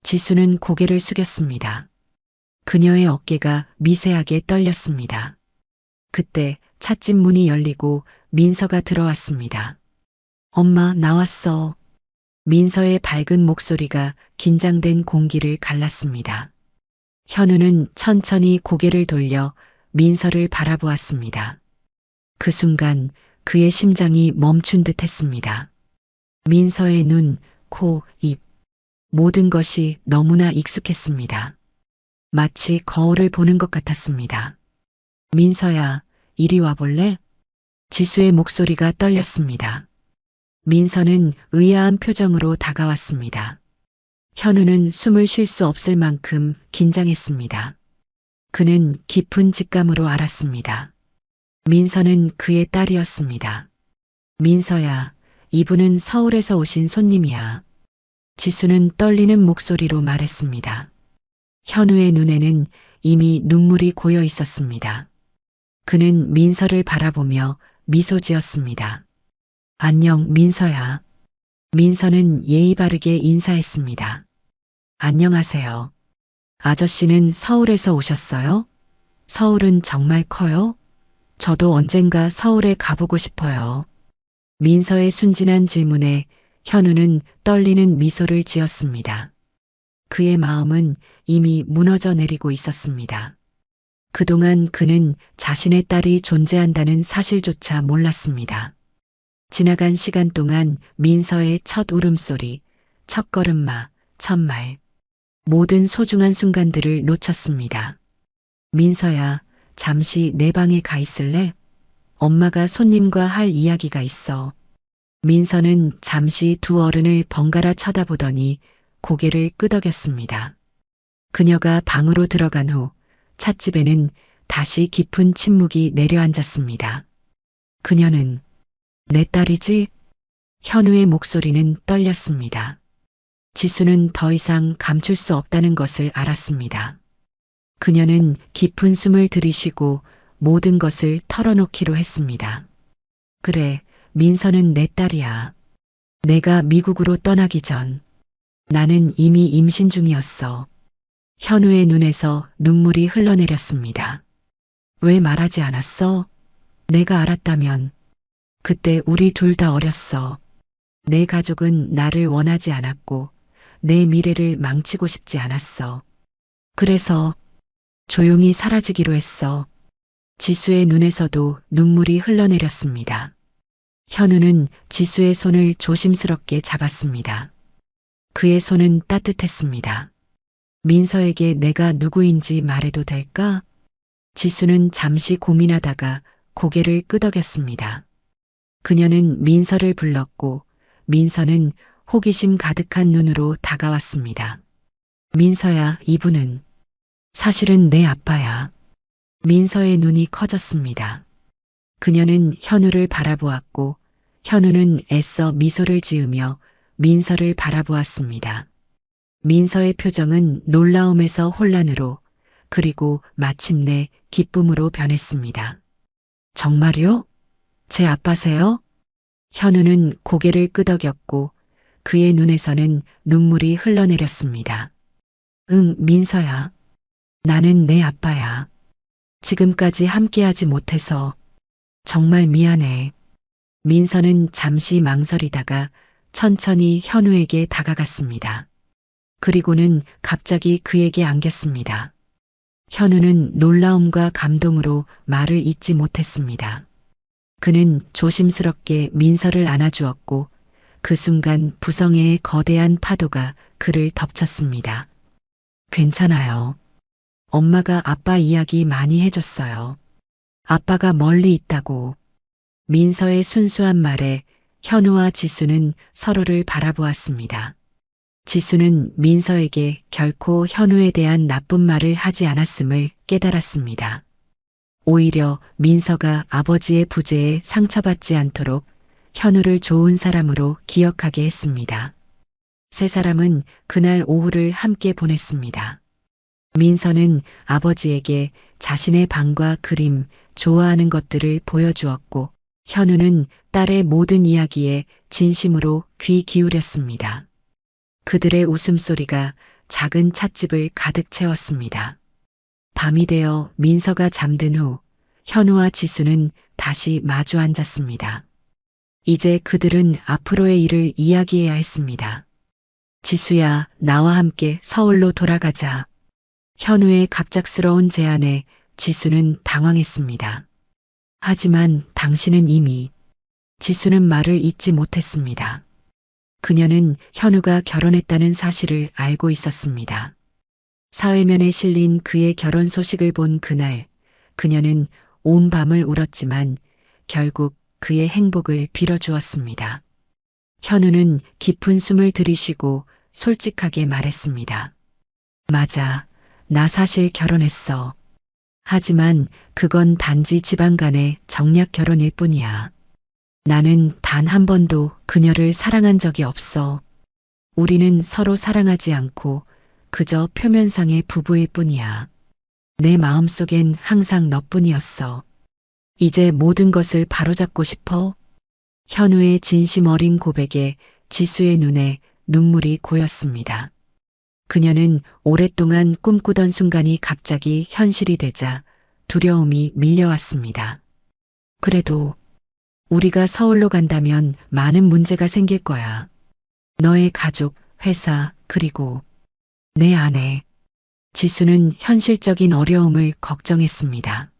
지수는 고개를 숙였습니다. 그녀의 어깨가 미세하게 떨렸습니다. 그때 찻집 문이 열리고 민서가 들어왔습니다. 엄마, 나왔어. 민서의 밝은 목소리가 긴장된 공기를 갈랐습니다. 현우는 천천히 고개를 돌려 민서를 바라보았습니다. 그 순간 그의 심장이 멈춘 듯 했습니다. 민서의 눈, 코, 입, 모든 것이 너무나 익숙했습니다. 마치 거울을 보는 것 같았습니다. 민서야, 이리 와볼래? 지수의 목소리가 떨렸습니다. 민서는 의아한 표정으로 다가왔습니다. 현우는 숨을 쉴 수 없을 만큼 긴장했습니다. 그는 깊은 직감으로 알았습니다. 민서는 그의 딸이었습니다. 민서야, 이분은 서울에서 오신 손님이야. 지수는 떨리는 목소리로 말했습니다. 현우의 눈에는 이미 눈물이 고여 있었습니다. 그는 민서를 바라보며 미소 지었습니다. 안녕, 민서야. 민서는 예의 바르게 인사했습니다. 안녕하세요. 아저씨는 서울에서 오셨어요? 서울은 정말 커요? 저도 언젠가 서울에 가보고 싶어요. 민서의 순진한 질문에 현우는 떨리는 미소를 지었습니다. 그의 마음은 이미 무너져 내리고 있었습니다. 그동안 그는 자신의 딸이 존재한다는 사실조차 몰랐습니다. 지나간 시간 동안 민서의 첫 울음소리, 첫 걸음마, 첫 말, 모든 소중한 순간들을 놓쳤습니다. 민서야, 잠시 내 방에 가 있을래? 엄마가 손님과 할 이야기가 있어. 민서는 잠시 두 어른을 번갈아 쳐다보더니 고개를 끄덕였습니다. 그녀가 방으로 들어간 후 찻집에는 다시 깊은 침묵이 내려앉았습니다. 그녀는 내 딸이지? 현우의 목소리는 떨렸습니다. 지수는 더 이상 감출 수 없다는 것을 알았습니다. 그녀는 깊은 숨을 들이쉬고 모든 것을 털어놓기로 했습니다. 그래, 민서는 내 딸이야. 내가 미국으로 떠나기 전 나는 이미 임신 중이었어. 현우의 눈에서 눈물이 흘러내렸습니다. 왜 말하지 않았어? 내가 알았다면. 그때 우리 둘 다 어렸어. 내 가족은 나를 원하지 않았고 내 미래를 망치고 싶지 않았어. 그래서 조용히 사라지기로 했어. 지수의 눈에서도 눈물이 흘러내렸습니다. 현우는 지수의 손을 조심스럽게 잡았습니다. 그의 손은 따뜻했습니다. 민서에게 내가 누구인지 말해도 될까? 지수는 잠시 고민하다가 고개를 끄덕였습니다. 그녀는 민서를 불렀고 민서는 호기심 가득한 눈으로 다가왔습니다. 민서야, 이분은 사실은 내 아빠야. 민서의 눈이 커졌습니다. 그녀는 현우를 바라보았고 현우는 애써 미소를 지으며 민서를 바라보았습니다. 민서의 표정은 놀라움에서 혼란으로 그리고 마침내 기쁨으로 변했습니다. 정말요? 제 아빠세요? 현우는 고개를 끄덕였고 그의 눈에서는 눈물이 흘러내렸습니다. 응, 민서야. 나는 내 아빠야. 지금까지 함께하지 못해서 정말 미안해. 민서는 잠시 망설이다가 천천히 현우에게 다가갔습니다. 그리고는 갑자기 그에게 안겼습니다. 현우는 놀라움과 감동으로 말을 잇지 못했습니다. 그는 조심스럽게 민서를 안아주었고 그 순간 부성애의 거대한 파도가 그를 덮쳤습니다. 괜찮아요. 엄마가 아빠 이야기 많이 해줬어요. 아빠가 멀리 있다고. 민서의 순수한 말에 현우와 지수는 서로를 바라보았습니다. 지수는 민서에게 결코 현우에 대한 나쁜 말을 하지 않았음을 깨달았습니다. 오히려 민서가 아버지의 부재에 상처받지 않도록 현우를 좋은 사람으로 기억하게 했습니다. 세 사람은 그날 오후를 함께 보냈습니다. 민서는 아버지에게 자신의 방과 그림, 좋아하는 것들을 보여주었고 현우는 딸의 모든 이야기에 진심으로 귀 기울였습니다. 그들의 웃음소리가 작은 찻집을 가득 채웠습니다. 밤이 되어 민서가 잠든 후 현우와 지수는 다시 마주 앉았습니다. 이제 그들은 앞으로의 일을 이야기해야 했습니다. 지수야, 나와 함께 서울로 돌아가자. 현우의 갑작스러운 제안에 지수는 당황했습니다. 하지만 당신은 이미. 지수는 말을 잇지 못했습니다. 그녀는 현우가 결혼했다는 사실을 알고 있었습니다. 사회면에 실린 그의 결혼 소식을 본 그날, 그녀는 온 밤을 울었지만 결국 그의 행복을 빌어주었습니다. 현우는 깊은 숨을 들이쉬고 솔직하게 말했습니다. 맞아, 나 사실 결혼했어. 하지만 그건 단지 집안 간의 정략 결혼일 뿐이야. 나는 단 한 번도 그녀를 사랑한 적이 없어. 우리는 서로 사랑하지 않고 그저 표면상의 부부일 뿐이야. 내 마음속엔 항상 너뿐이었어. 이제 모든 것을 바로잡고 싶어? 현우의 진심 어린 고백에 지수의 눈에 눈물이 고였습니다. 그녀는 오랫동안 꿈꾸던 순간이 갑자기 현실이 되자 두려움이 밀려왔습니다. 그래도 우리가 서울로 간다면 많은 문제가 생길 거야. 너의 가족, 회사, 그리고 내 아내. 지수는 현실적인 어려움을 걱정했습니다.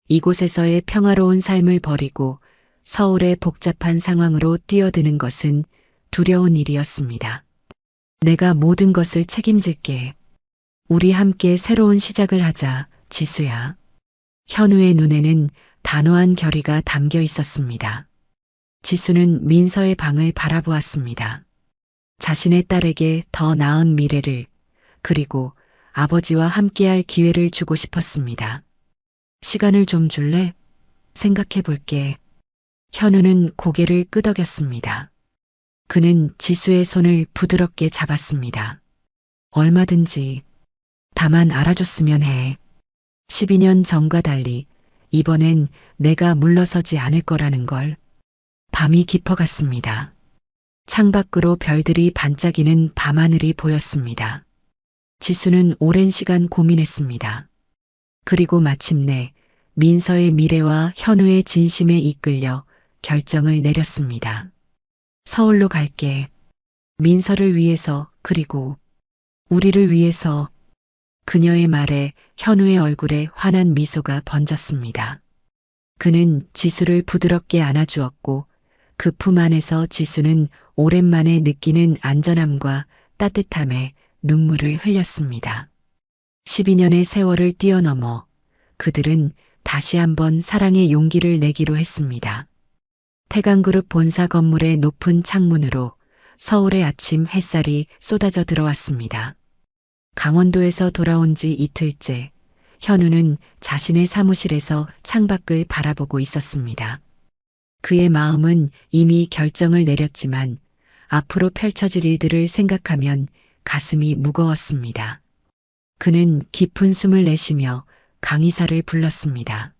이곳에서의 평화로운 삶을 버리고 서울의 복잡한 상황으로 뛰어드는 것은 두려운 일이었습니다. 내가 모든 것을 책임질게. 우리 함께 새로운 시작을 하자, 지수야. 현우의 눈에는 단호한 결의가 담겨 있었습니다. 지수는 민서의 방을 바라보았습니다. 자신의 딸에게 더 나은 미래를, 그리고 아버지와 함께할 기회를 주고 싶었습니다. 시간을 좀 줄래? 생각해 볼게. 현우는 고개를 끄덕였습니다. 그는 지수의 손을 부드럽게 잡았습니다. 얼마든지. 다만 알아줬으면 해. 12년 전과 달리 이번엔 내가 물러서지 않을 거라는 걸. 밤이 깊어갔습니다. 창밖으로 별들이 반짝이는 밤하늘이 보였습니다. 지수는 오랜 시간 고민했습니다. 그리고 마침내 민서의 미래와 현우의 진심에 이끌려 결정을 내렸습니다. 서울로 갈게. 민서를 위해서, 그리고 우리를 위해서. 그녀의 말에 현우의 얼굴에 환한 미소가 번졌습니다. 그는 지수를 부드럽게 안아주었고 그 품 안에서 지수는 오랜만에 느끼는 안전함과 따뜻함에 눈물을 흘렸습니다. 12년의 세월을 뛰어넘어 그들은 다시 한번 사랑의 용기를 내기로 했습니다. 태강그룹 본사 건물의 높은 창문으로 서울의 아침 햇살이 쏟아져 들어왔습니다. 강원도에서 돌아온 지 이틀째, 현우는 자신의 사무실에서 창밖을 바라보고 있었습니다. 그의 마음은 이미 결정을 내렸지만 앞으로 펼쳐질 일들을 생각하면 가슴이 무거웠습니다. 그는 깊은 숨을 내쉬며 강이사를 불렀습니다.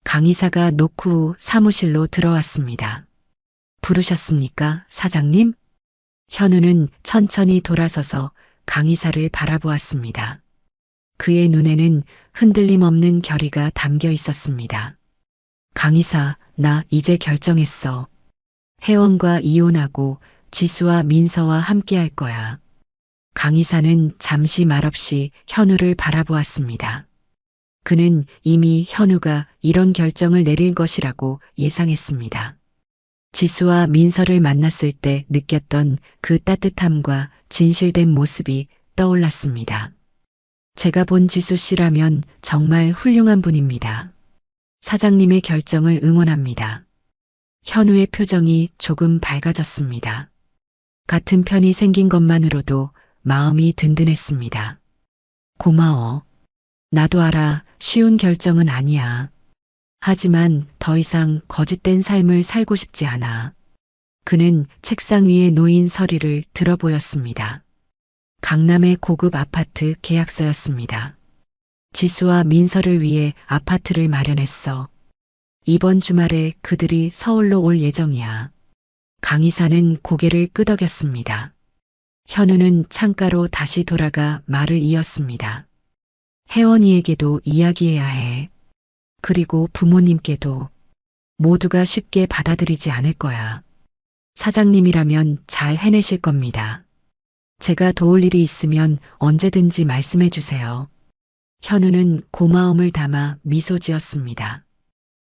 강이사가 노크 후 사무실로 들어왔습니다. 부르셨습니까, 사장님? 현우는 천천히 돌아서서 강이사를 바라보았습니다. 그의 눈에는 흔들림 없는 결의가 담겨 있었습니다. 강이사, 나 이제 결정했어. 혜원과 이혼하고 지수와 민서와 함께 할 거야. 강이사는 잠시 말없이 현우를 바라보았습니다. 그는 이미 현우가 이런 결정을 내릴 것이라고 예상했습니다. 지수와 민서를 만났을 때 느꼈던 그 따뜻함과 진실된 모습이 떠올랐습니다. 제가 본 지수 씨라면 정말 훌륭한 분입니다. 사장님의 결정을 응원합니다. 현우의 표정이 조금 밝아졌습니다. 같은 편이 생긴 것만으로도 마음이 든든했습니다. 고마워. 나도 알아. 쉬운 결정은 아니야. 하지만 더 이상 거짓된 삶을 살고 싶지 않아. 그는 책상 위에 놓인 서류를 들어보였습니다. 강남의 고급 아파트 계약서였습니다. 지수와 민서를 위해 아파트를 마련했어. 이번 주말에 그들이 서울로 올 예정이야. 강의사는 고개를 끄덕였습니다. 현우는 창가로 다시 돌아가 말을 이었습니다. 혜원이에게도 이야기해야 해. 그리고 부모님께도. 모두가 쉽게 받아들이지 않을 거야. 사장님이라면 잘 해내실 겁니다. 제가 도울 일이 있으면 언제든지 말씀해 주세요. 현우는 고마움을 담아 미소 지었습니다.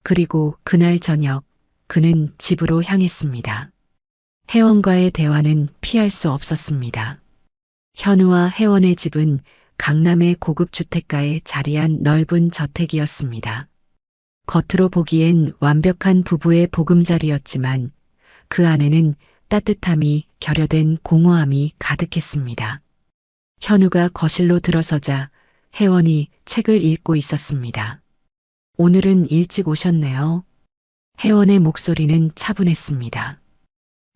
그리고 그날 저녁 그는 집으로 향했습니다. 혜원과의 대화는 피할 수 없었습니다. 현우와 혜원의 집은 강남의 고급 주택가에 자리한 넓은 저택이었습니다. 겉으로 보기엔 완벽한 부부의 보금자리였지만 그 안에는 따뜻함이 결여된 공허함이 가득했습니다. 현우가 거실로 들어서자 혜원이 책을 읽고 있었습니다. 오늘은 일찍 오셨네요. 혜원의 목소리는 차분했습니다.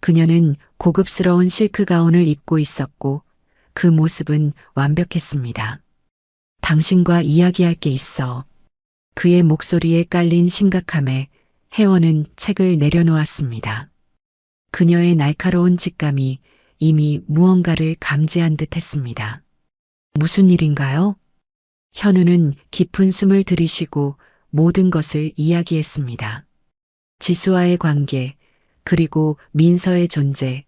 그녀는 고급스러운 실크 가운을 입고 있었고 그 모습은 완벽했습니다. 당신과 이야기할 게 있어. 그의 목소리에 깔린 심각함에 혜원은 책을 내려놓았습니다. 그녀의 날카로운 직감이 이미 무언가를 감지한 듯 했습니다. 무슨 일인가요? 현우는 깊은 숨을 들이쉬고 모든 것을 이야기했습니다. 지수와의 관계, 그리고 민서의 존재,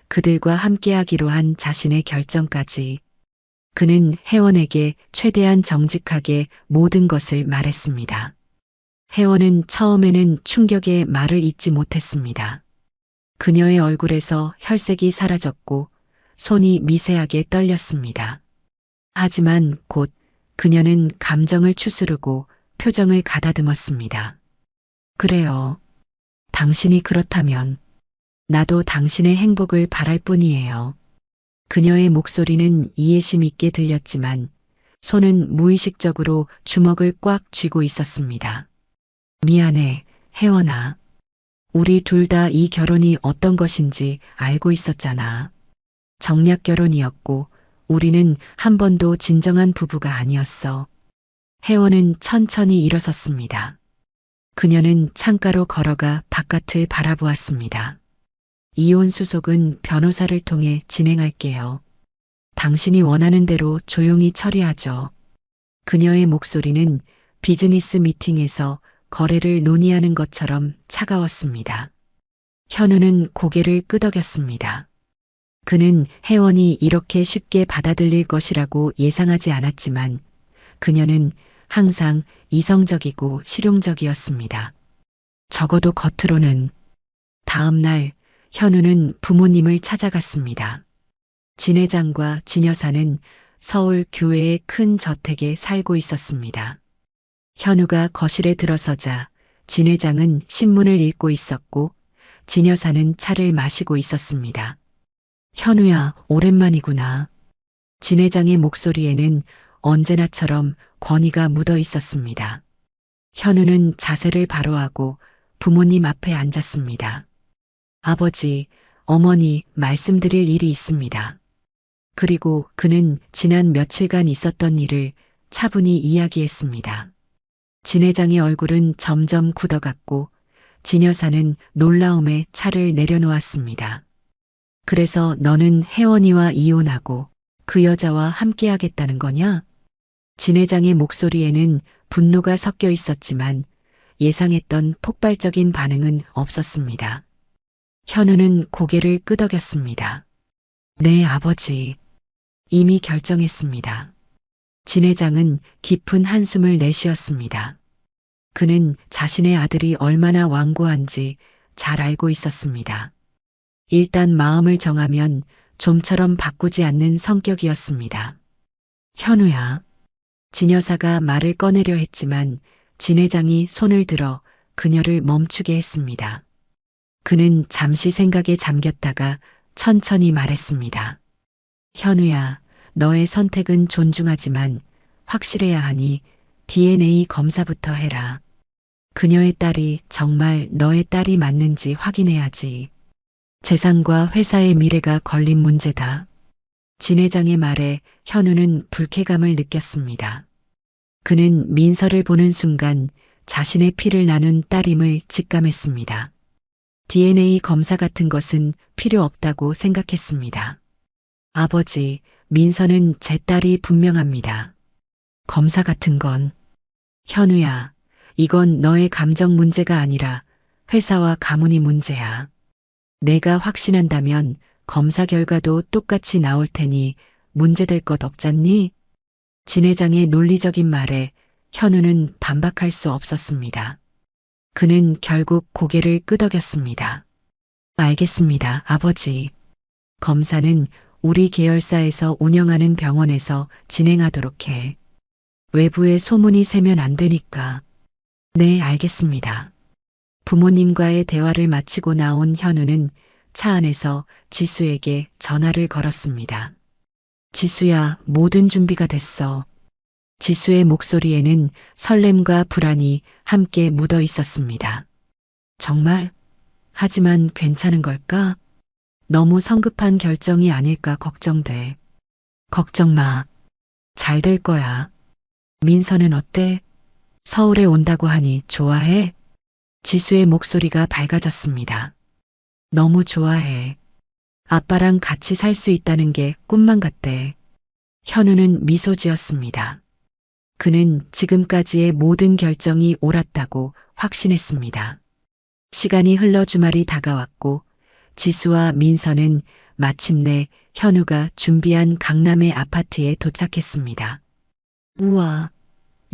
그들과 함께하기로 한 자신의 결정까지. 그는 혜원에게 최대한 정직하게 모든 것을 말했습니다. 혜원은 처음에는 충격에 말을 잇지 못했습니다. 그녀의 얼굴에서 혈색이 사라졌고 손이 미세하게 떨렸습니다. 하지만 곧 그녀는 감정을 추스르고 표정을 가다듬었습니다. 그래요. 당신이 그렇다면 나도 당신의 행복을 바랄 뿐이에요. 그녀의 목소리는 이해심 있게 들렸지만 손은 무의식적으로 주먹을 꽉 쥐고 있었습니다. 미안해, 혜원아. 우리 둘 다 이 결혼이 어떤 것인지 알고 있었잖아. 정략 결혼이었고 우리는 한 번도 진정한 부부가 아니었어. 혜원은 천천히 일어섰습니다. 그녀는 창가로 걸어가 바깥을 바라보았습니다. 이혼 수속은 변호사를 통해 진행할게요. 당신이 원하는 대로 조용히 처리하죠. 그녀의 목소리는 비즈니스 미팅에서 거래를 논의하는 것처럼 차가웠습니다. 현우는 고개를 끄덕였습니다. 그는 혜원이 이렇게 쉽게 받아들일 것이라고 예상하지 않았지만 그녀는 항상 이성적이고 실용적이었습니다. 적어도 겉으로는. 다음 날 현우는 부모님을 찾아갔습니다. 진 회장과 진 여사는 서울 교회의 큰 저택에 살고 있었습니다. 현우가 거실에 들어서자 진 회장은 신문을 읽고 있었고 진 여사는 차를 마시고 있었습니다. 현우야, 오랜만이구나. 진 회장의 목소리에는 언제나처럼 권위가 묻어 있었습니다. 현우는 자세를 바로 하고 부모님 앞에 앉았습니다. 아버지, 어머니, 말씀드릴 일이 있습니다. 그리고 그는 지난 며칠간 있었던 일을 차분히 이야기했습니다. 진 회장의 얼굴은 점점 굳어갔고 진 여사는 놀라움에 차를 내려놓았습니다. 그래서 너는 혜원이와 이혼하고 그 여자와 함께하겠다는 거냐? 진 회장의 목소리에는 분노가 섞여 있었지만 예상했던 폭발적인 반응은 없었습니다. 현우는 고개를 끄덕였습니다. 네, 아버지. 이미 결정했습니다. 진 회장은 깊은 한숨을 내쉬었습니다. 그는 자신의 아들이 얼마나 완고한지 잘 알고 있었습니다. 일단 마음을 정하면 좀처럼 바꾸지 않는 성격이었습니다. 현우야. 진 여사가 말을 꺼내려 했지만 진 회장이 손을 들어 그녀를 멈추게 했습니다. 그는 잠시 생각에 잠겼다가 천천히 말했습니다. 현우야, 너의 선택은 존중하지만 확실해야 하니 DNA 검사부터 해라. 그녀의 딸이 정말 너의 딸이 맞는지 확인해야지. 재산과 회사의 미래가 걸린 문제다. 진 회장의 말에 현우는 불쾌감을 느꼈습니다. 그는 민서를 보는 순간 자신의 피를 나눈 딸임을 직감했습니다. DNA 검사 같은 것은 필요 없다고 생각했습니다. 아버지, 민서는 제 딸이 분명합니다. 검사 같은 건. 현우야, 이건 너의 감정 문제가 아니라 회사와 가문이 문제야. 내가 확신한다면 검사 결과도 똑같이 나올 테니 문제될 것 없잖니? 진 회장의 논리적인 말에 현우는 반박할 수 없었습니다. 그는 결국 고개를 끄덕였습니다. 알겠습니다, 아버지. 검사는 우리 계열사에서 운영하는 병원에서 진행하도록 해. 외부에 소문이 새면 안 되니까. 네, 알겠습니다. 부모님과의 대화를 마치고 나온 현우는 차 안에서 지수에게 전화를 걸었습니다. 지수야, 모든 준비가 됐어. 지수의 목소리에는 설렘과 불안이 함께 묻어 있었습니다. 정말? 하지만 괜찮은 걸까? 너무 성급한 결정이 아닐까 걱정돼. 걱정 마. 잘 될 거야. 민서는 어때? 서울에 온다고 하니 좋아해? 지수의 목소리가 밝아졌습니다. 너무 좋아해. 아빠랑 같이 살 수 있다는 게 꿈만 같대. 현우는 미소 지었습니다. 그는 지금까지의 모든 결정이 옳았다고 확신했습니다. 시간이 흘러 주말이 다가왔고 지수와 민서는 마침내 현우가 준비한 강남의 아파트에 도착했습니다. 우와,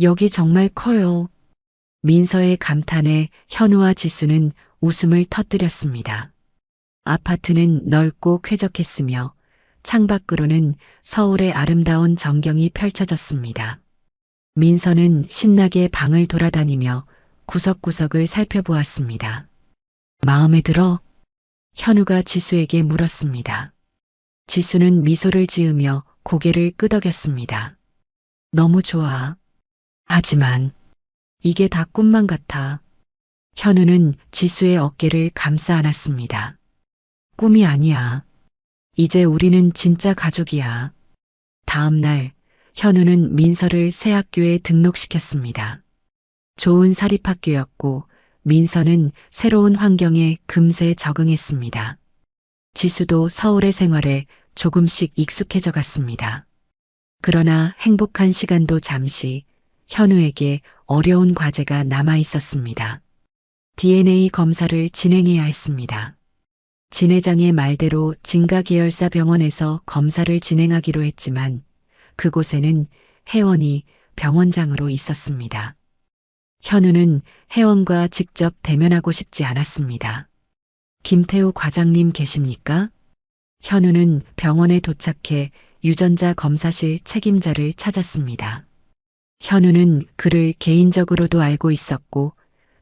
여기 정말 커요. 민서의 감탄에 현우와 지수는 웃음을 터뜨렸습니다. 아파트는 넓고 쾌적했으며 창밖으로는 서울의 아름다운 전경이 펼쳐졌습니다. 민서는 신나게 방을 돌아다니며 구석구석을 살펴보았습니다. 마음에 들어? 현우가 지수에게 물었습니다. 지수는 미소를 지으며 고개를 끄덕였습니다. 너무 좋아. 하지만 이게 다 꿈만 같아. 현우는 지수의 어깨를 감싸 안았습니다. 꿈이 아니야. 이제 우리는 진짜 가족이야. 다음 날 현우는 민서를 새 학교에 등록시켰습니다. 좋은 사립학교였고 민서는 새로운 환경에 금세 적응했습니다. 지수도 서울의 생활에 조금씩 익숙해져 갔습니다. 그러나 행복한 시간도 잠시 현우에게 어려운 과제가 남아 있었습니다. DNA 검사를 진행해야 했습니다. 진 회장의 말대로 진가 계열사 병원에서 검사를 진행하기로 했지만 그곳에는 혜원이 병원장으로 있었습니다. 현우는 혜원과 직접 대면하고 싶지 않았습니다. 김태우 과장님 계십니까? 현우는 병원에 도착해 유전자 검사실 책임자를 찾았습니다. 현우는 그를 개인적으로도 알고 있었고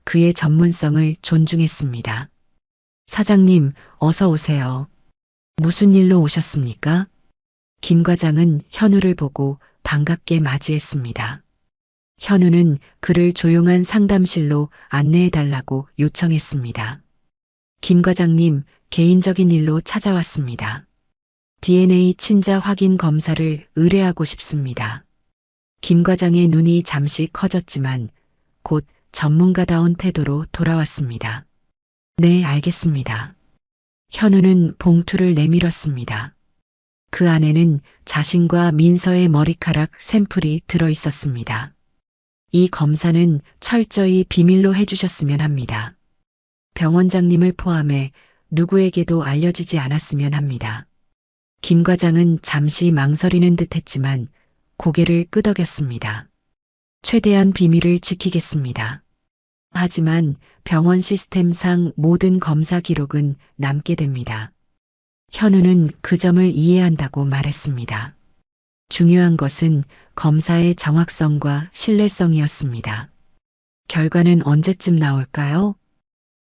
그의 전문성을 존중했습니다. 사장님, 어서 오세요. 무슨 일로 오셨습니까? 김 과장은 현우를 보고 반갑게 맞이했습니다. 현우는 그를 조용한 상담실로 안내해달라고 요청했습니다. 김 과장님, 개인적인 일로 찾아왔습니다. DNA 친자 확인 검사를 의뢰하고 싶습니다. 김 과장의 눈이 잠시 커졌지만 곧 전문가다운 태도로 돌아왔습니다. 네, 알겠습니다. 현우는 봉투를 내밀었습니다. 그 안에는 자신과 민서의 머리카락 샘플이 들어 있었습니다. 이 검사는 철저히 비밀로 해주셨으면 합니다. 병원장님을 포함해 누구에게도 알려지지 않았으면 합니다. 김 과장은 잠시 망설이는 듯 했지만 고개를 끄덕였습니다. 최대한 비밀을 지키겠습니다. 하지만 병원 시스템상 모든 검사 기록은 남게 됩니다. 현우는 그 점을 이해한다고 말했습니다. 중요한 것은 검사의 정확성과 신뢰성이었습니다. 결과는 언제쯤 나올까요?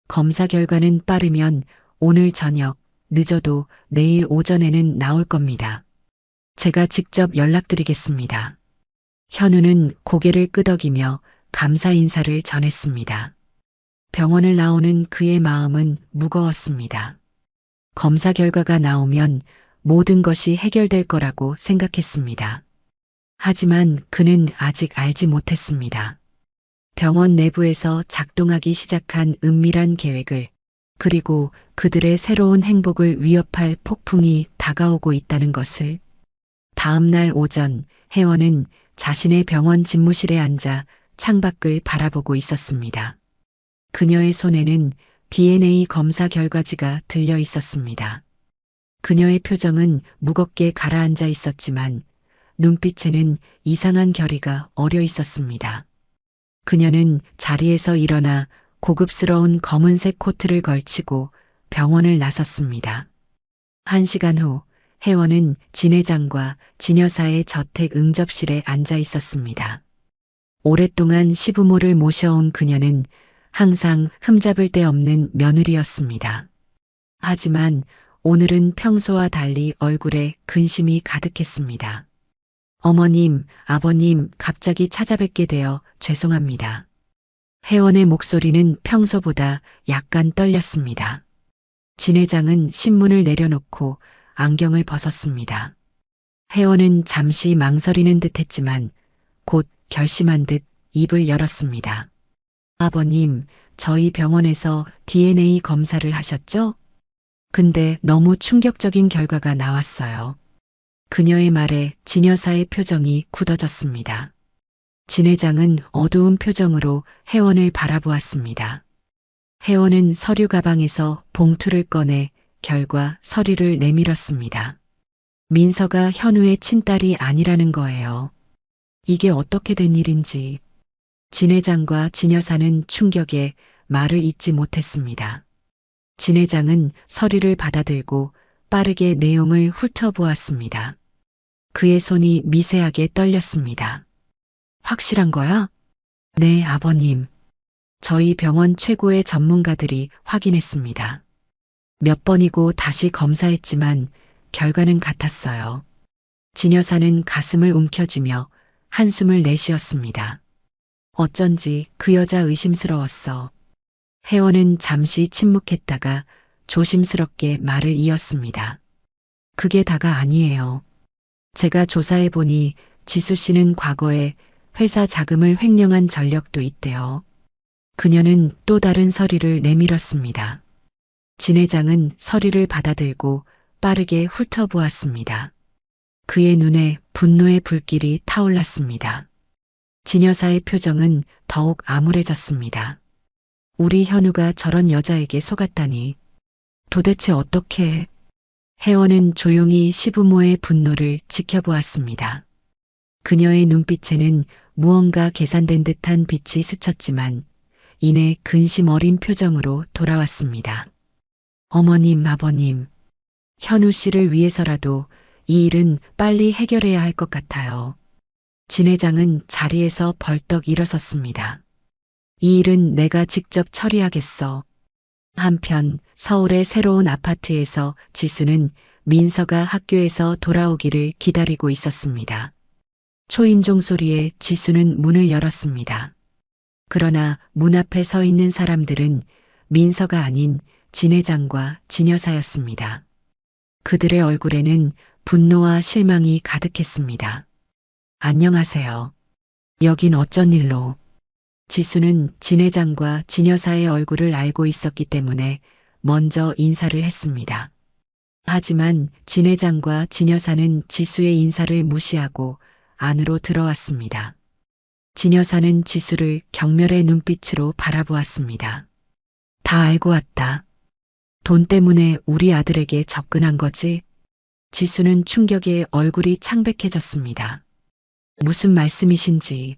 검사 결과는 빠르면 오늘 저녁, 늦어도 내일 오전에는 나올 겁니다. 제가 직접 연락드리겠습니다. 현우는 고개를 끄덕이며 감사 인사를 전했습니다. 병원을 나오는 그의 마음은 무거웠습니다. 검사 결과가 나오면 모든 것이 해결될 거라고 생각했습니다. 하지만 그는 아직 알지 못했습니다. 병원 내부에서 작동하기 시작한 은밀한 계획을, 그리고 그들의 새로운 행복을 위협할 폭풍이 다가오고 있다는 것을. 다음 날 오전, 혜원은 자신의 병원 집무실에 앉아 창밖을 바라보고 있었습니다. 그녀의 손에는 DNA 검사 결과지가 들려 있었습니다. 그녀의 표정은 무겁게 가라앉아 있었지만 눈빛에는 이상한 결의가 어려 있었습니다. 그녀는 자리에서 일어나 고급스러운 검은색 코트를 걸치고 병원을 나섰습니다. 1시간 후 혜원은 진 회장과 진 여사의 저택 응접실에 앉아 있었습니다. 오랫동안 시부모를 모셔온 그녀는 항상 흠잡을 데 없는 며느리였습니다. 하지만 오늘은 평소와 달리 얼굴에 근심이 가득했습니다. 어머님, 아버님, 갑자기 찾아뵙게 되어 죄송합니다. 혜원의 목소리는 평소보다 약간 떨렸습니다. 진 회장은 신문을 내려놓고 안경을 벗었습니다. 혜원은 잠시 망설이는 듯 했지만 곧 결심한 듯 입을 열었습니다. 아버님, 저희 병원에서 DNA 검사를 하셨죠? 근데 너무 충격적인 결과가 나왔어요. 그녀의 말에 진 여사의 표정이 굳어졌습니다. 진 회장은 어두운 표정으로 혜원을 바라보았습니다. 혜원은 서류 가방에서 봉투를 꺼내 결과 서류를 내밀었습니다. 민서가 현우의 친딸이 아니라는 거예요. 이게 어떻게 된 일인지. 진 회장과 진 여사는 충격에 말을 잇지 못했습니다. 진 회장은 서류를 받아들고 빠르게 내용을 훑어보았습니다. 그의 손이 미세하게 떨렸습니다. 확실한 거야? 네, 아버님. 저희 병원 최고의 전문가들이 확인했습니다. 몇 번이고 다시 검사했지만 결과는 같았어요. 진 여사는 가슴을 움켜쥐며 한숨을 내쉬었습니다. 어쩐지 그 여자 의심스러웠어. 혜원은 잠시 침묵했다가 조심스럽게 말을 이었습니다. 그게 다가 아니에요. 제가 조사해보니 지수 씨는 과거에 회사 자금을 횡령한 전력도 있대요. 그녀는 또 다른 서류를 내밀었습니다. 진 회장은 서류를 받아들고 빠르게 훑어보았습니다. 그의 눈에 분노의 불길이 타올랐습니다. 진 여사의 표정은 더욱 암울해졌습니다. 우리 현우가 저런 여자에게 속았다니. 도대체 어떻게. 혜원은 조용히 시부모의 분노를 지켜보았습니다. 그녀의 눈빛에는 무언가 계산된 듯한 빛이 스쳤지만 이내 근심 어린 표정으로 돌아왔습니다. 어머님, 아버님, 현우 씨를 위해서라도 이 일은 빨리 해결해야 할 것 같아요. 진 회장은 자리에서 벌떡 일어섰습니다. 이 일은 내가 직접 처리하겠어. 한편 서울의 새로운 아파트에서 지수는 민서가 학교에서 돌아오기를 기다리고 있었습니다. 초인종 소리에 지수는 문을 열었습니다. 그러나 문 앞에 서 있는 사람들은 민서가 아닌 진 회장과 진 여사였습니다. 그들의 얼굴에는 분노와 실망이 가득했습니다. 안녕하세요. 여긴 어쩐 일로. 지수는 진 회장과 진 여사의 얼굴을 알고 있었기 때문에 먼저 인사를 했습니다. 하지만 진 회장과 진 여사는 지수의 인사를 무시하고 안으로 들어왔습니다. 진 여사는 지수를 경멸의 눈빛으로 바라보았습니다. 다 알고 왔다. 돈 때문에 우리 아들에게 접근한 거지? 지수는 충격에 얼굴이 창백해졌습니다. 무슨 말씀이신지.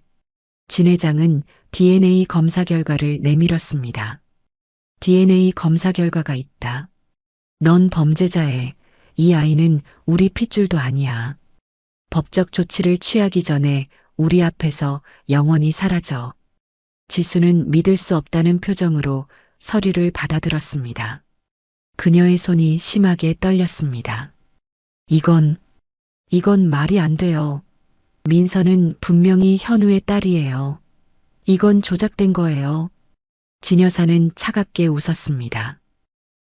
진 회장은 DNA 검사 결과를 내밀었습니다. DNA 검사 결과가 있다. 넌 범죄자애. 이 아이는 우리 핏줄도 아니야. 법적 조치를 취하기 전에 우리 앞에서 영원히 사라져. 지수는 믿을 수 없다는 표정으로 서류를 받아들었습니다. 그녀의 손이 심하게 떨렸습니다. 이건 말이 안 돼요. 민서는 분명히 현우의 딸이에요. 이건 조작된 거예요. 진 여사는 차갑게 웃었습니다.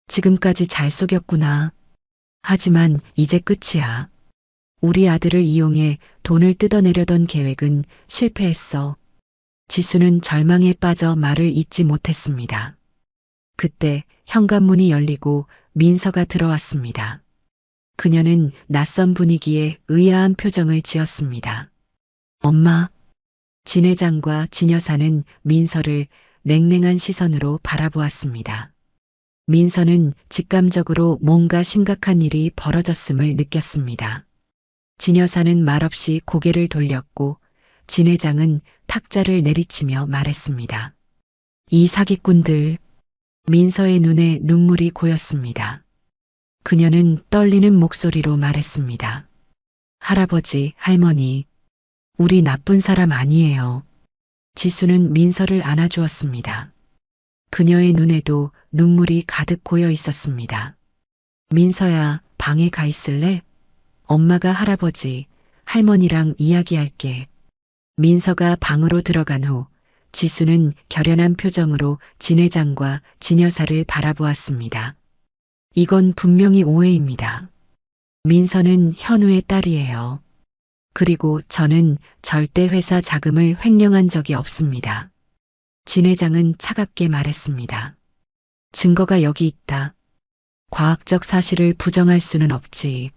지금까지 잘 속였구나. 하지만 이제 끝이야. 우리 아들을 이용해 돈을 뜯어내려던 계획은 실패했어. 지수는 절망에 빠져 말을 잇지 못했습니다. 그때 현관문이 열리고 민서가 들어왔습니다. 그녀는 낯선 분위기에 의아한 표정을 지었습니다. 엄마. 진 회장과 진 여사는 민서를 냉랭한 시선으로 바라보았습니다. 민서는 직감적으로 뭔가 심각한 일이 벌어졌음을 느꼈습니다. 진 여사는 말없이 고개를 돌렸고 진 회장은 탁자를 내리치며 말했습니다. 이 사기꾼들. 민서의 눈에 눈물이 고였습니다. 그녀는 떨리는 목소리로 말했습니다. 할아버지, 할머니, 우리 나쁜 사람 아니에요. 지수는 민서를 안아주었습니다. 그녀의 눈에도 눈물이 가득 고여 있었습니다. 민서야, 방에 가 있을래? 엄마가 할아버지, 할머니랑 이야기할게. 민서가 방으로 들어간 후 지수는 결연한 표정으로 진 회장과 진 여사를 바라보았습니다. 이건 분명히 오해입니다. 민서는 현우의 딸이에요. 그리고 저는 절대 회사 자금을 횡령한 적이 없습니다. 진 회장은 차갑게 말했습니다. 증거가 여기 있다. 과학적 사실을 부정할 수는 없지.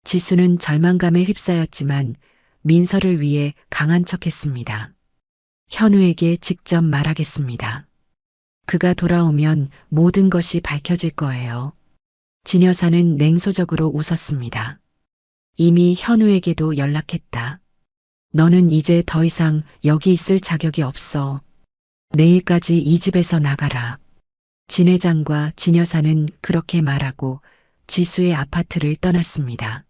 지수는 절망감에 휩싸였지만 민서를 위해 강한 척했습니다. 현우에게 직접 말하겠습니다. 그가 돌아오면 모든 것이 밝혀질 거예요. 진 여사는 냉소적으로 웃었습니다. 이미 현우에게도 연락했다. 너는 이제 더 이상 여기 있을 자격이 없어. 내일까지 이 집에서 나가라. 진 회장과 진 여사는 그렇게 말하고 지수의 아파트를 떠났습니다.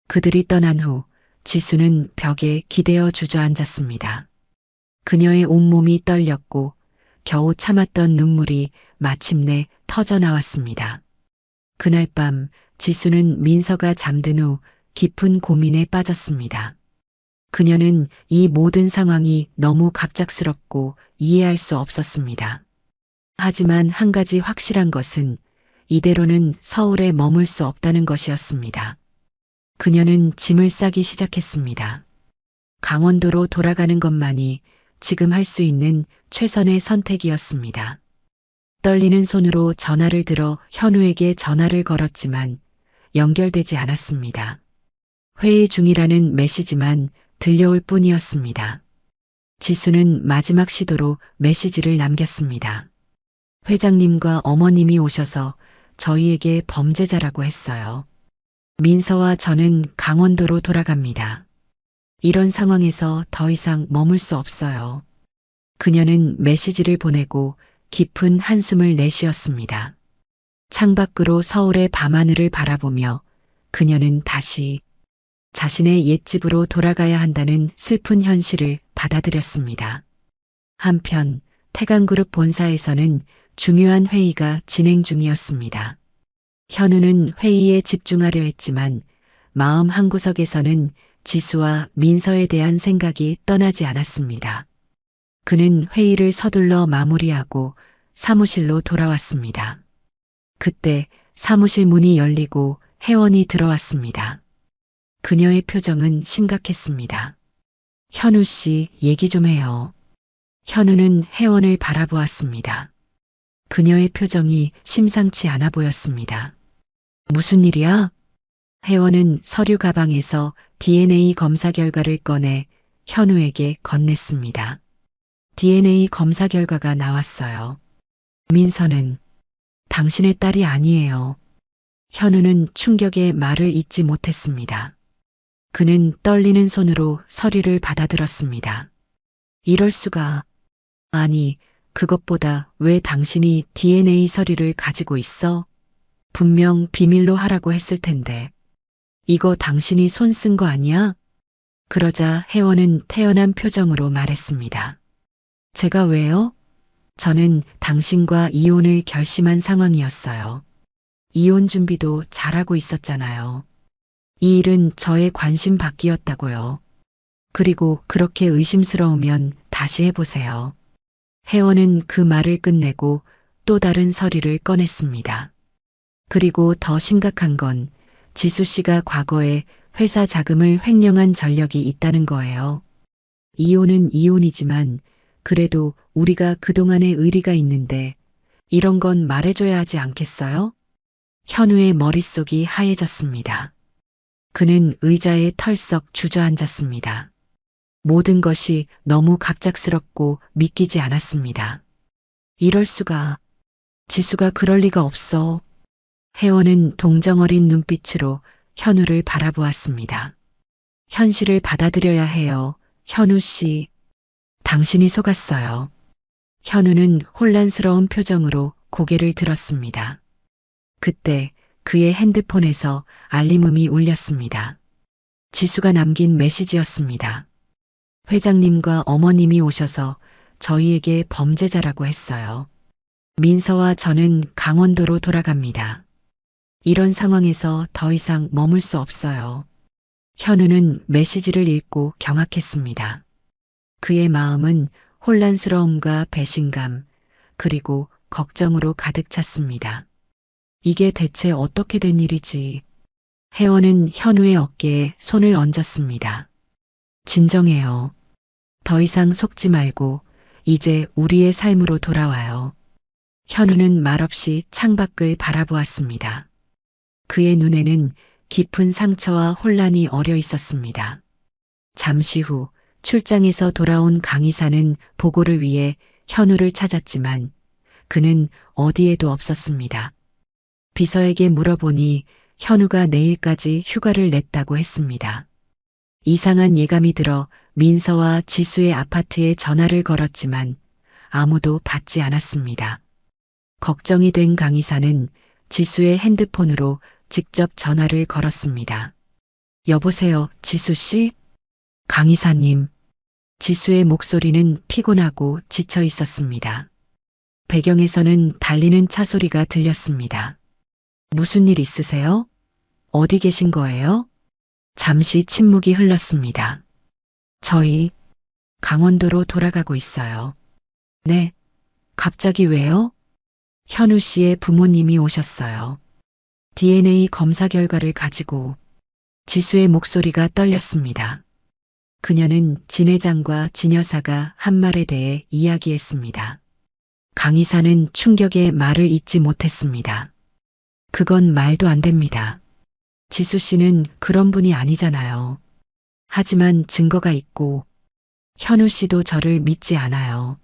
그들이 떠난 후 지수는 벽에 기대어 주저앉았습니다. 그녀의 온몸이 떨렸고 겨우 참았던 눈물이 마침내 터져 나왔습니다. 그날 밤 지수는 민서가 잠든 후 깊은 고민에 빠졌습니다. 그녀는 이 모든 상황이 너무 갑작스럽고 이해할 수 없었습니다. 하지만 한 가지 확실한 것은 이대로는 서울에 머물 수 없다는 것이었습니다. 그녀는 짐을 싸기 시작했습니다. 강원도로 돌아가는 것만이 지금 할 수 있는 최선의 선택이었습니다. 떨리는 손으로 전화를 들어 현우에게 전화를 걸었지만 연결되지 않았습니다. 회의 중이라는 메시지만 들려올 뿐이었습니다. 지수는 마지막 시도로 메시지를 남겼습니다. 회장님과 어머님이 오셔서 저희에게 범죄자라고 했어요. 민서와 저는 강원도로 돌아갑니다. 이런 상황에서 더 이상 머물 수 없어요. 그녀는 메시지를 보내고 깊은 한숨을 내쉬었습니다. 창밖으로 서울의 밤하늘을 바라보며 그녀는 다시 자신의 옛집으로 돌아가야 한다는 슬픈 현실을 받아들였습니다. 한편 태강그룹 본사에서는 중요한 회의가 진행 중이었습니다. 현우는 회의에 집중하려 했지만 마음 한구석에서는 지수와 민서에 대한 생각이 떠나지 않았습니다. 그는 회의를 서둘러 마무리하고 사무실로 돌아왔습니다. 그때 사무실 문이 열리고 혜원이 들어왔습니다. 그녀의 표정은 심각했습니다. 현우 씨, 얘기 좀 해요. 현우는 혜원을 바라보았습니다. 그녀의 표정이 심상치 않아 보였습니다. 무슨 일이야? 혜원은 서류 가방에서 DNA 검사 결과를 꺼내 현우에게 건넸습니다. DNA 검사 결과가 나왔어요. 민서는 당신의 딸이 아니에요. 현우는 충격에 말을 잇지 못했습니다. 그는 떨리는 손으로 서류를 받아들었습니다. 이럴 수가. 아니, 그것보다 왜 당신이 DNA 서류를 가지고 있어? 분명 비밀로 하라고 했을 텐데. 이거 당신이 손 쓴 거 아니야? 그러자 혜원은 태연한 표정으로 말했습니다. 제가 왜요? 저는 당신과 이혼을 결심한 상황이었어요. 이혼 준비도 잘하고 있었잖아요. 이 일은 저의 관심 밖이었다고요. 그리고 그렇게 의심스러우면 다시 해보세요. 혜원은 그 말을 끝내고 또 다른 서류를 꺼냈습니다. 그리고 더 심각한 건 지수 씨가 과거에 회사 자금을 횡령한 전력이 있다는 거예요. 이혼은 이혼이지만 그래도 우리가 그동안의 의리가 있는데 이런 건 말해줘야 하지 않겠어요? 현우의 머릿속이 하얘졌습니다. 그는 의자에 털썩 주저앉았습니다. 모든 것이 너무 갑작스럽고 믿기지 않았습니다. 이럴 수가. 지수가 그럴 리가 없어. 혜원은 동정어린 눈빛으로 현우를 바라보았습니다. 현실을 받아들여야 해요. 현우 씨. 당신이 속았어요. 현우는 혼란스러운 표정으로 고개를 들었습니다. 그때 그의 핸드폰에서 알림음이 울렸습니다. 지수가 남긴 메시지였습니다. 회장님과 어머님이 오셔서 저희에게 범죄자라고 했어요. 민서와 저는 강원도로 돌아갑니다. 이런 상황에서 더 이상 머물 수 없어요. 현우는 메시지를 읽고 경악했습니다. 그의 마음은 혼란스러움과 배신감, 그리고 걱정으로 가득 찼습니다. 이게 대체 어떻게 된 일이지? 혜원은 현우의 어깨에 손을 얹었습니다. 진정해요. 더 이상 속지 말고 이제 우리의 삶으로 돌아와요. 현우는 말없이 창밖을 바라보았습니다. 그의 눈에는 깊은 상처와 혼란이 어려 있었습니다. 잠시 후 출장에서 돌아온 강의사는 보고를 위해 현우를 찾았지만 그는 어디에도 없었습니다. 비서에게 물어보니 현우가 내일까지 휴가를 냈다고 했습니다. 이상한 예감이 들어 민서와 지수의 아파트에 전화를 걸었지만 아무도 받지 않았습니다. 걱정이 된 강의사는 지수의 핸드폰으로 직접 전화를 걸었습니다. 여보세요, 지수 씨? 강의사님. 지수의 목소리는 피곤하고 지쳐 있었습니다. 배경에서는 달리는 차 소리가 들렸습니다. 무슨 일 있으세요? 어디 계신 거예요? 잠시 침묵이 흘렀습니다. 저희 강원도로 돌아가고 있어요. 네. 갑자기 왜요? 현우 씨의 부모님이 오셨어요. DNA 검사 결과를 가지고. 지수의 목소리가 떨렸습니다. 그녀는 진 회장과 진 여사가 한 말에 대해 이야기했습니다. 강 이사는 충격에 말을 잇지 못했습니다. 그건 말도 안 됩니다. 지수 씨는 그런 분이 아니잖아요. 하지만 증거가 있고 현우 씨도 저를 믿지 않아요.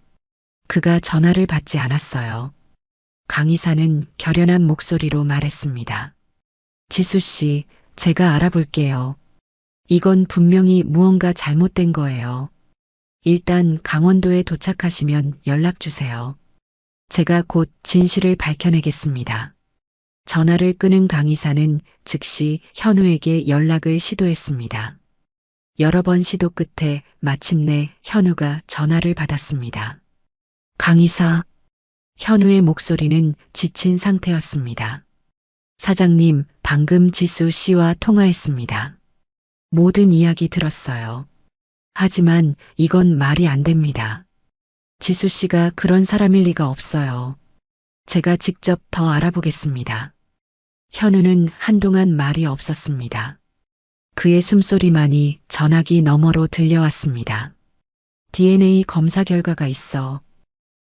그가 전화를 받지 않았어요. 강 이사는 결연한 목소리로 말했습니다. 지수 씨, 제가 알아볼게요. 이건 분명히 무언가 잘못된 거예요. 일단 강원도에 도착하시면 연락 주세요. 제가 곧 진실을 밝혀내겠습니다. 전화를 끊은 강 이사는 즉시 현우에게 연락을 시도했습니다. 여러 번 시도 끝에 마침내 현우가 전화를 받았습니다. 강 이사. 현우의 목소리는 지친 상태였습니다. 사장님, 방금 지수 씨와 통화했습니다. 모든 이야기 들었어요. 하지만 이건 말이 안 됩니다. 지수 씨가 그런 사람일 리가 없어요. 제가 직접 더 알아보겠습니다. 현우는 한동안 말이 없었습니다. 그의 숨소리만이 전화기 너머로 들려왔습니다. DNA 검사 결과가 있어.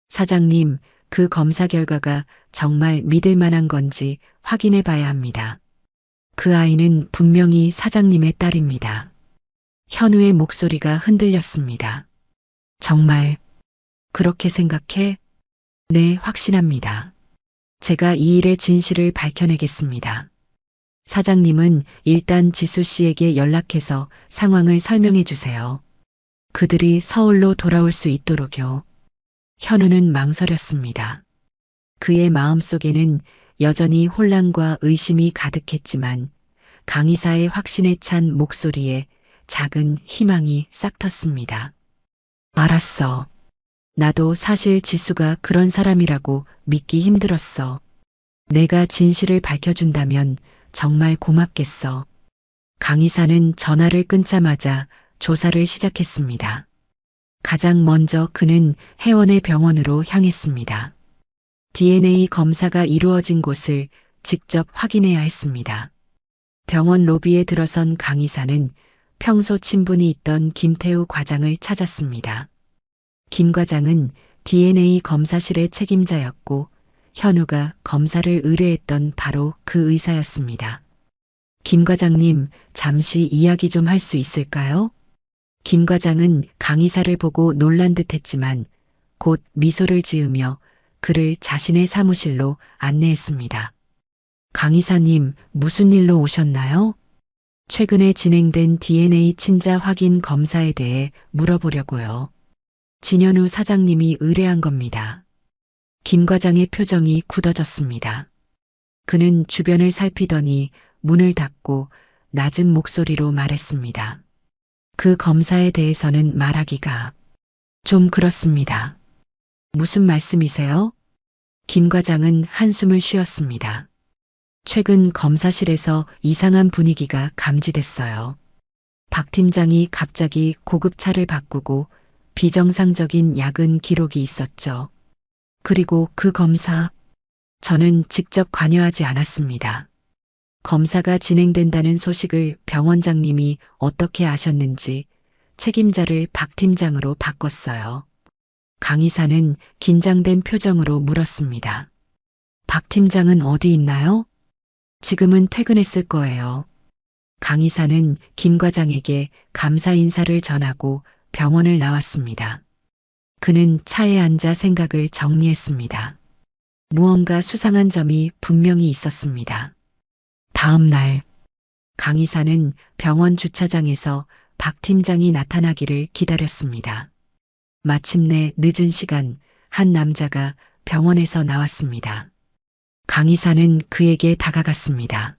사장님, 그 검사 결과가 정말 믿을 만한 건지 확인해 봐야 합니다. 그 아이는 분명히 사장님의 딸입니다. 현우의 목소리가 흔들렸습니다. 정말 그렇게 생각해? 네, 확신합니다. 제가 이 일의 진실을 밝혀내겠습니다. 사장님은 일단 지수 씨에게 연락해서 상황을 설명해 주세요. 그들이 서울로 돌아올 수 있도록요. 현우는 망설였습니다. 그의 마음속에는 여전히 혼란과 의심이 가득했지만 강의사의 확신에 찬 목소리에 작은 희망이 싹 텄습니다. 알았어. 나도 사실 지수가 그런 사람이라고 믿기 힘들었어. 내가 진실을 밝혀준다면 정말 고맙겠어. 강의사는 전화를 끊자마자 조사를 시작했습니다. 가장 먼저 그는 혜원의 병원으로 향했습니다. DNA 검사가 이루어진 곳을 직접 확인해야 했습니다. 병원 로비에 들어선 강의사는 평소 친분이 있던 김태우 과장을 찾았습니다. 김 과장은 DNA 검사실의 책임자였고 현우가 검사를 의뢰했던 바로 그 의사였습니다. 김 과장님, 잠시 이야기 좀 할 수 있을까요? 김 과장은 강의사를 보고 놀란 듯했지만 곧 미소를 지으며 그를 자신의 사무실로 안내했습니다. 강의사님, 무슨 일로 오셨나요? 최근에 진행된 DNA 친자 확인 검사에 대해 물어보려고요. 진현우 사장님이 의뢰한 겁니다. 김 과장의 표정이 굳어졌습니다. 그는 주변을 살피더니 문을 닫고 낮은 목소리로 말했습니다. 그 검사에 대해서는 말하기가 좀 그렇습니다. 무슨 말씀이세요? 김 과장은 한숨을 쉬었습니다. 최근 검사실에서 이상한 분위기가 감지됐어요. 박 팀장이 갑자기 고급차를 바꾸고 비정상적인 야근 기록이 있었죠. 그리고 그 검사, 저는 직접 관여하지 않았습니다. 검사가 진행된다는 소식을 병원장님이 어떻게 아셨는지 책임자를 박 팀장으로 바꿨어요. 강 의사는 긴장된 표정으로 물었습니다. 박 팀장은 어디 있나요? 지금은 퇴근했을 거예요. 강 의사는 김 과장에게 감사 인사를 전하고 병원을 나왔습니다. 그는 차에 앉아 생각을 정리했습니다. 무언가 수상한 점이 분명히 있었습니다. 다음 날, 강 의사는 병원 주차장에서 박 팀장이 나타나기를 기다렸습니다. 마침내 늦은 시간 한 남자가 병원에서 나왔습니다. 강 의사는 그에게 다가갔습니다.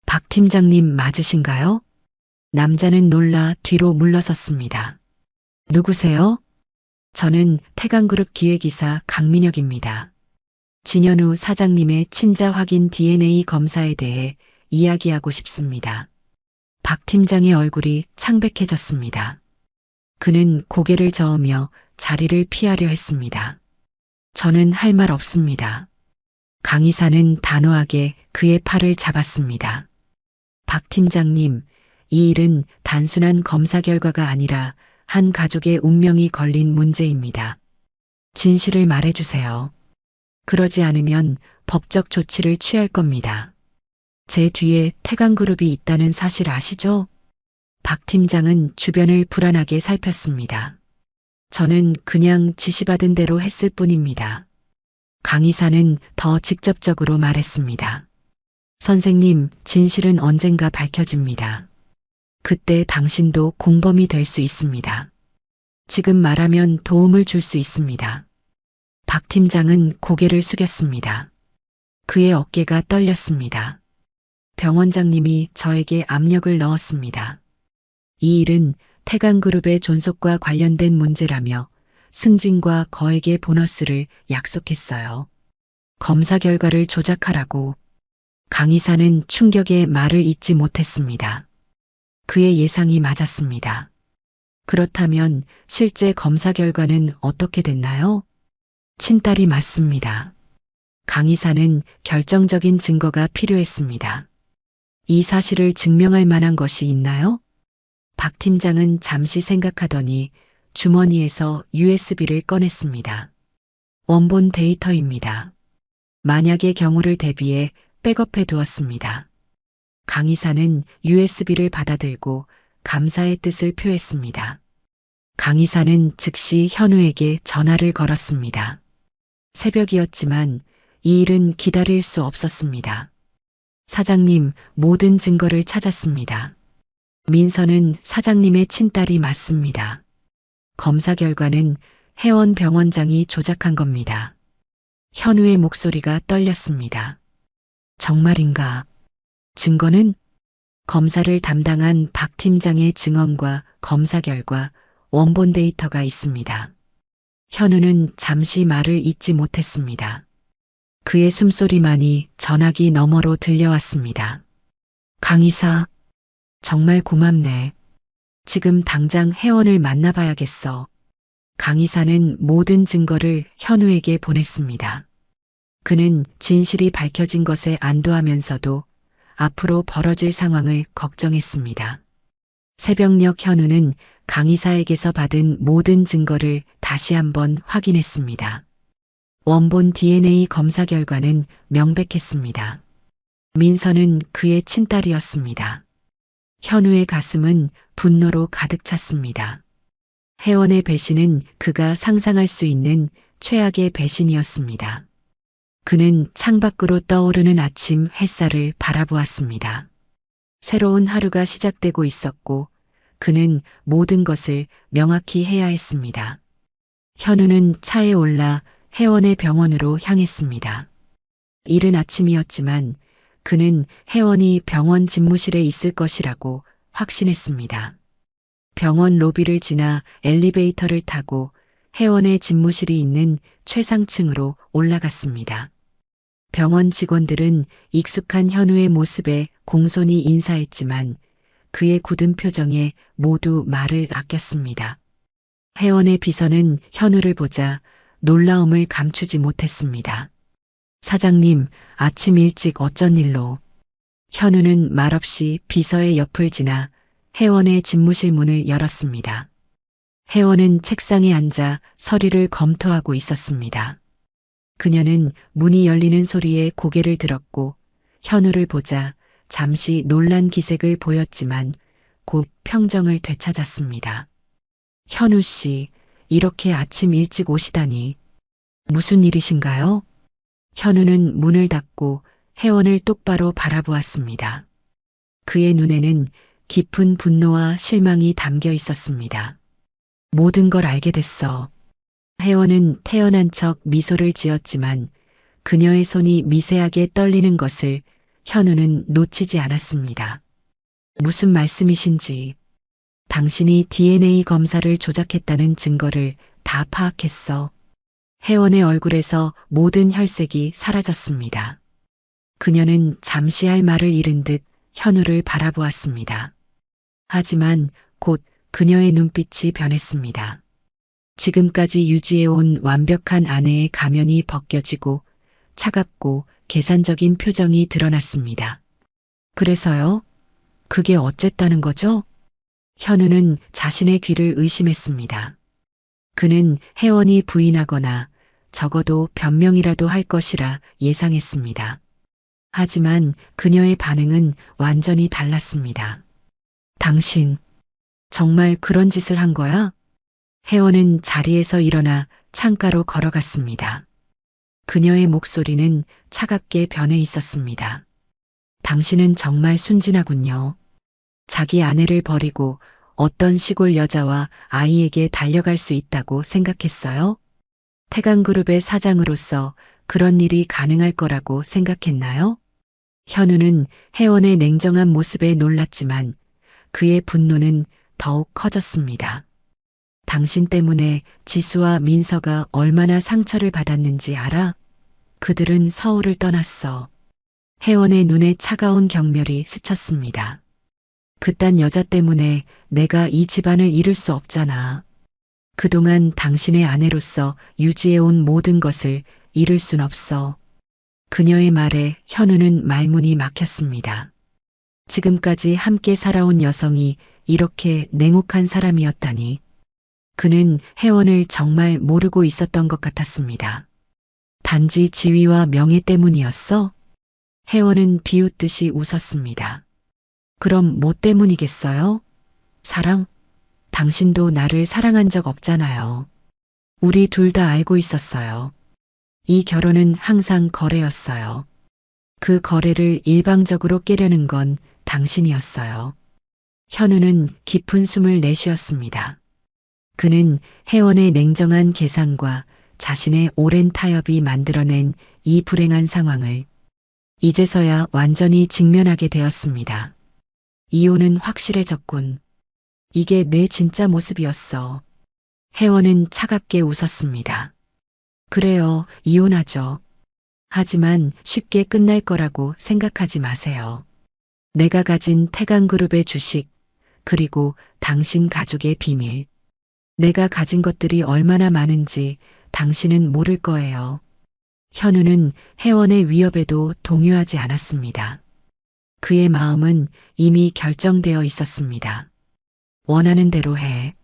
박 팀장님 맞으신가요? 남자는 놀라 뒤로 물러섰습니다. 누구세요? 저는 태강그룹 기획이사 강민혁입니다. 진현우 사장님의 친자 확인 DNA 검사에 대해 이야기하고 싶습니다. 박 팀장의 얼굴이 창백해졌습니다. 그는 고개를 저으며 자리를 피하려 했습니다. 저는 할 말 없습니다. 강 의사는 단호하게 그의 팔을 잡았습니다. 박 팀장님, 이 일은 단순한 검사 결과가 아니라 한 가족의 운명이 걸린 문제입니다. 진실을 말해주세요. 그러지 않으면 법적 조치를 취할 겁니다. 제 뒤에 태강그룹이 있다는 사실 아시죠? 박 팀장은 주변을 불안하게 살폈습니다. 저는 그냥 지시받은 대로 했을 뿐입니다. 강 의사는 더 직접적으로 말했습니다. 선생님, 진실은 언젠가 밝혀집니다. 그때 당신도 공범이 될 수 있습니다. 지금 말하면 도움을 줄 수 있습니다. 박 팀장은 고개를 숙였습니다. 그의 어깨가 떨렸습니다. 병원장님이 저에게 압력을 넣었습니다. 이 일은 태강그룹의 존속과 관련된 문제라며 승진과 거액의 보너스를 약속했어요. 검사 결과를 조작하라고. 강 의사는 충격에 말을 잇지 못했습니다. 그의 예상이 맞았습니다. 그렇다면 실제 검사 결과는 어떻게 됐나요? 친딸이 맞습니다. 강 의사는 결정적인 증거가 필요했습니다. 이 사실을 증명할 만한 것이 있나요? 박 팀장은 잠시 생각하더니 주머니에서 USB를 꺼냈습니다. 원본 데이터입니다. 만약의 경우를 대비해 백업해 두었습니다. 강 의사는 USB를 받아들고 감사의 뜻을 표했습니다. 강 의사는 즉시 현우에게 전화를 걸었습니다. 새벽이었지만 이 일은 기다릴 수 없었습니다. 사장님, 모든 증거를 찾았습니다. 민서는 사장님의 친딸이 맞습니다. 검사 결과는 혜원 병원장이 조작한 겁니다. 현우의 목소리가 떨렸습니다. 정말인가? 증거는? 검사를 담당한 박 팀장의 증언과 검사 결과, 원본 데이터가 있습니다. 현우는 잠시 말을 잇지 못했습니다. 그의 숨소리만이 전화기 너머로 들려왔습니다. 강의사, 정말 고맙네. 지금 당장 혜원을 만나봐야겠어. 강의사는 모든 증거를 현우에게 보냈습니다. 그는 진실이 밝혀진 것에 안도하면서도 앞으로 벌어질 상황을 걱정했습니다. 새벽녘 현우는 강의사에게서 받은 모든 증거를 다시 한번 확인했습니다. 원본 DNA 검사 결과는 명백했습니다. 민서는 그의 친딸이었습니다. 현우의 가슴은 분노로 가득 찼습니다. 혜원의 배신은 그가 상상할 수 있는 최악의 배신이었습니다. 그는 창밖으로 떠오르는 아침 햇살을 바라보았습니다. 새로운 하루가 시작되고 있었고 그는 모든 것을 명확히 해야 했습니다. 현우는 차에 올라 혜원의 병원으로 향했습니다. 이른 아침이었지만 그는 혜원이 병원 집무실에 있을 것이라고 확신했습니다. 병원 로비를 지나 엘리베이터를 타고 혜원의 집무실이 있는 최상층으로 올라갔습니다. 병원 직원들은 익숙한 현우의 모습에 공손히 인사했지만 그의 굳은 표정에 모두 말을 아꼈습니다. 혜원의 비서는 현우를 보자 놀라움을 감추지 못했습니다. 사장님, 아침 일찍 어쩐 일로? 현우는 말없이 비서의 옆을 지나 혜원의 집무실 문을 열었습니다. 혜원은 책상에 앉아 서류를 검토하고 있었습니다. 그녀는 문이 열리는 소리에 고개를 들었고 현우를 보자 잠시 놀란 기색을 보였지만 곧 평정을 되찾았습니다. 현우 씨, 이렇게 아침 일찍 오시다니. 무슨 일이신가요? 현우는 문을 닫고 혜원을 똑바로 바라보았습니다. 그의 눈에는 깊은 분노와 실망이 담겨 있었습니다. 모든 걸 알게 됐어. 혜원은 태연한 척 미소를 지었지만 그녀의 손이 미세하게 떨리는 것을 현우는 놓치지 않았습니다. 무슨 말씀이신지. 당신이 DNA 검사를 조작했다는 증거를 다 파악했어. 혜원의 얼굴에서 모든 혈색이 사라졌습니다. 그녀는 잠시 할 말을 잃은 듯 현우를 바라보았습니다. 하지만 곧 그녀의 눈빛이 변했습니다. 지금까지 유지해온 완벽한 아내의 가면이 벗겨지고 차갑고 계산적인 표정이 드러났습니다. 그래서요? 그게 어쨌다는 거죠? 현우는 자신의 귀를 의심했습니다. 그는 혜원이 부인하거나 적어도 변명이라도 할 것이라 예상했습니다. 하지만 그녀의 반응은 완전히 달랐습니다. 당신, 정말 그런 짓을 한 거야? 혜원은 자리에서 일어나 창가로 걸어갔습니다. 그녀의 목소리는 차갑게 변해 있었습니다. 당신은 정말 순진하군요. 자기 아내를 버리고 어떤 시골 여자와 아이에게 달려갈 수 있다고 생각했어요? 태강그룹의 사장으로서 그런 일이 가능할 거라고 생각했나요? 현우는 혜원의 냉정한 모습에 놀랐지만 그의 분노는 더욱 커졌습니다. 당신 때문에 지수와 민서가 얼마나 상처를 받았는지 알아? 그들은 서울을 떠났어. 혜원의 눈에 차가운 경멸이 스쳤습니다. 그딴 여자 때문에 내가 이 집안을 잃을 수 없잖아. 그동안 당신의 아내로서 유지해온 모든 것을 잃을 순 없어. 그녀의 말에 현우는 말문이 막혔습니다. 지금까지 함께 살아온 여성이 이렇게 냉혹한 사람이었다니. 그는 혜원을 정말 모르고 있었던 것 같았습니다. 단지 지위와 명예 때문이었어? 혜원은 비웃듯이 웃었습니다. 그럼 뭐 때문이겠어요? 사랑? 당신도 나를 사랑한 적 없잖아요. 우리 둘 다 알고 있었어요. 이 결혼은 항상 거래였어요. 그 거래를 일방적으로 깨려는 건 당신이었어요. 현우는 깊은 숨을 내쉬었습니다. 그는 혜원의 냉정한 계산과 자신의 오랜 타협이 만들어낸 이 불행한 상황을 이제서야 완전히 직면하게 되었습니다. 이혼은 확실해졌군. 이게 내 진짜 모습이었어. 혜원은 차갑게 웃었습니다. 그래요, 이혼하죠. 하지만 쉽게 끝날 거라고 생각하지 마세요. 내가 가진 태강그룹의 주식, 그리고 당신 가족의 비밀. 내가 가진 것들이 얼마나 많은지 당신은 모를 거예요. 현우는 혜원의 위협에도 동요하지 않았습니다. 그의 마음은 이미 결정되어 있었습니다. 원하는 대로 해.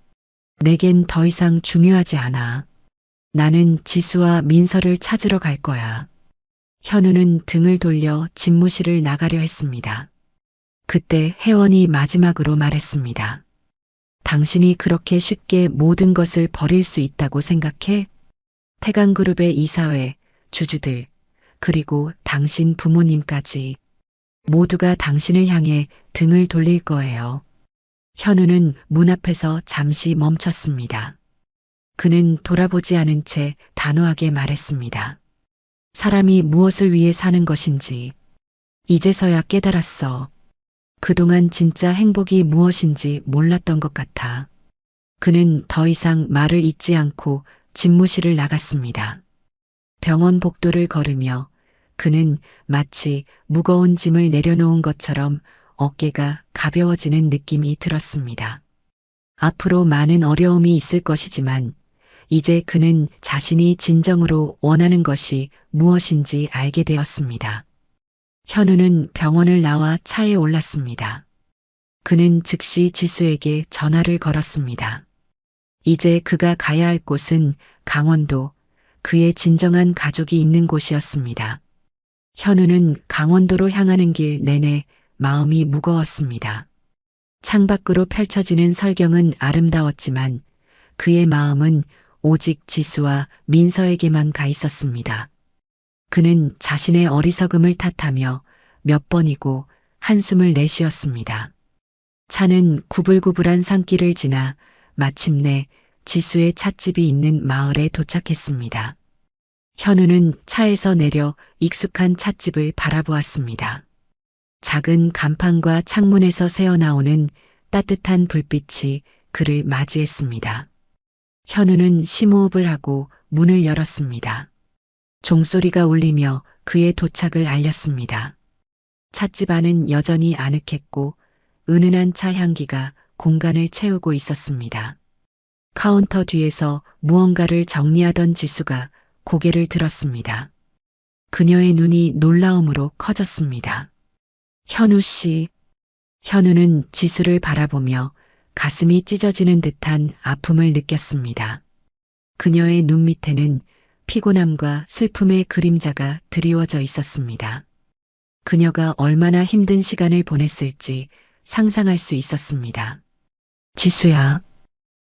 내겐 더 이상 중요하지 않아. 나는 지수와 민서를 찾으러 갈 거야. 현우는 등을 돌려 집무실을 나가려 했습니다. 그때 혜원이 마지막으로 말했습니다. 당신이 그렇게 쉽게 모든 것을 버릴 수 있다고 생각해? 태강그룹의 이사회, 주주들, 그리고 당신 부모님까지 모두가 당신을 향해 등을 돌릴 거예요. 현우는 문 앞에서 잠시 멈췄습니다. 그는 돌아보지 않은 채 단호하게 말했습니다. 사람이 무엇을 위해 사는 것인지 이제서야 깨달았어. 그동안 진짜 행복이 무엇인지 몰랐던 것 같아. 그는 더 이상 말을 잇지 않고 집무실을 나갔습니다. 병원 복도를 걸으며 그는 마치 무거운 짐을 내려놓은 것처럼 어깨가 가벼워지는 느낌이 들었습니다. 앞으로 많은 어려움이 있을 것이지만 이제 그는 자신이 진정으로 원하는 것이 무엇인지 알게 되었습니다. 현우는 병원을 나와 차에 올랐습니다. 그는 즉시 지수에게 전화를 걸었습니다. 이제 그가 가야 할 곳은 강원도, 그의 진정한 가족이 있는 곳이었습니다. 현우는 강원도로 향하는 길 내내 마음이 무거웠습니다. 창밖으로 펼쳐지는 설경은 아름다웠지만 그의 마음은 오직 지수와 민서에게만 가 있었습니다. 그는 자신의 어리석음을 탓하며 몇 번이고 한숨을 내쉬었습니다. 차는 구불구불한 산길을 지나 마침내 지수의 찻집이 있는 마을에 도착했습니다. 현우는 차에서 내려 익숙한 찻집을 바라보았습니다. 작은 간판과 창문에서 새어나오는 따뜻한 불빛이 그를 맞이했습니다. 현우는 심호흡을 하고 문을 열었습니다. 종소리가 울리며 그의 도착을 알렸습니다. 찻집 안은 여전히 아늑했고 은은한 차 향기가 공간을 채우고 있었습니다. 카운터 뒤에서 무언가를 정리하던 지수가 고개를 들었습니다. 그녀의 눈이 놀라움으로 커졌습니다. 현우 씨. 현우는 지수를 바라보며 가슴이 찢어지는 듯한 아픔을 느꼈습니다. 그녀의 눈 밑에는 피곤함과 슬픔의 그림자가 드리워져 있었습니다. 그녀가 얼마나 힘든 시간을 보냈을지 상상할 수 있었습니다. 지수야.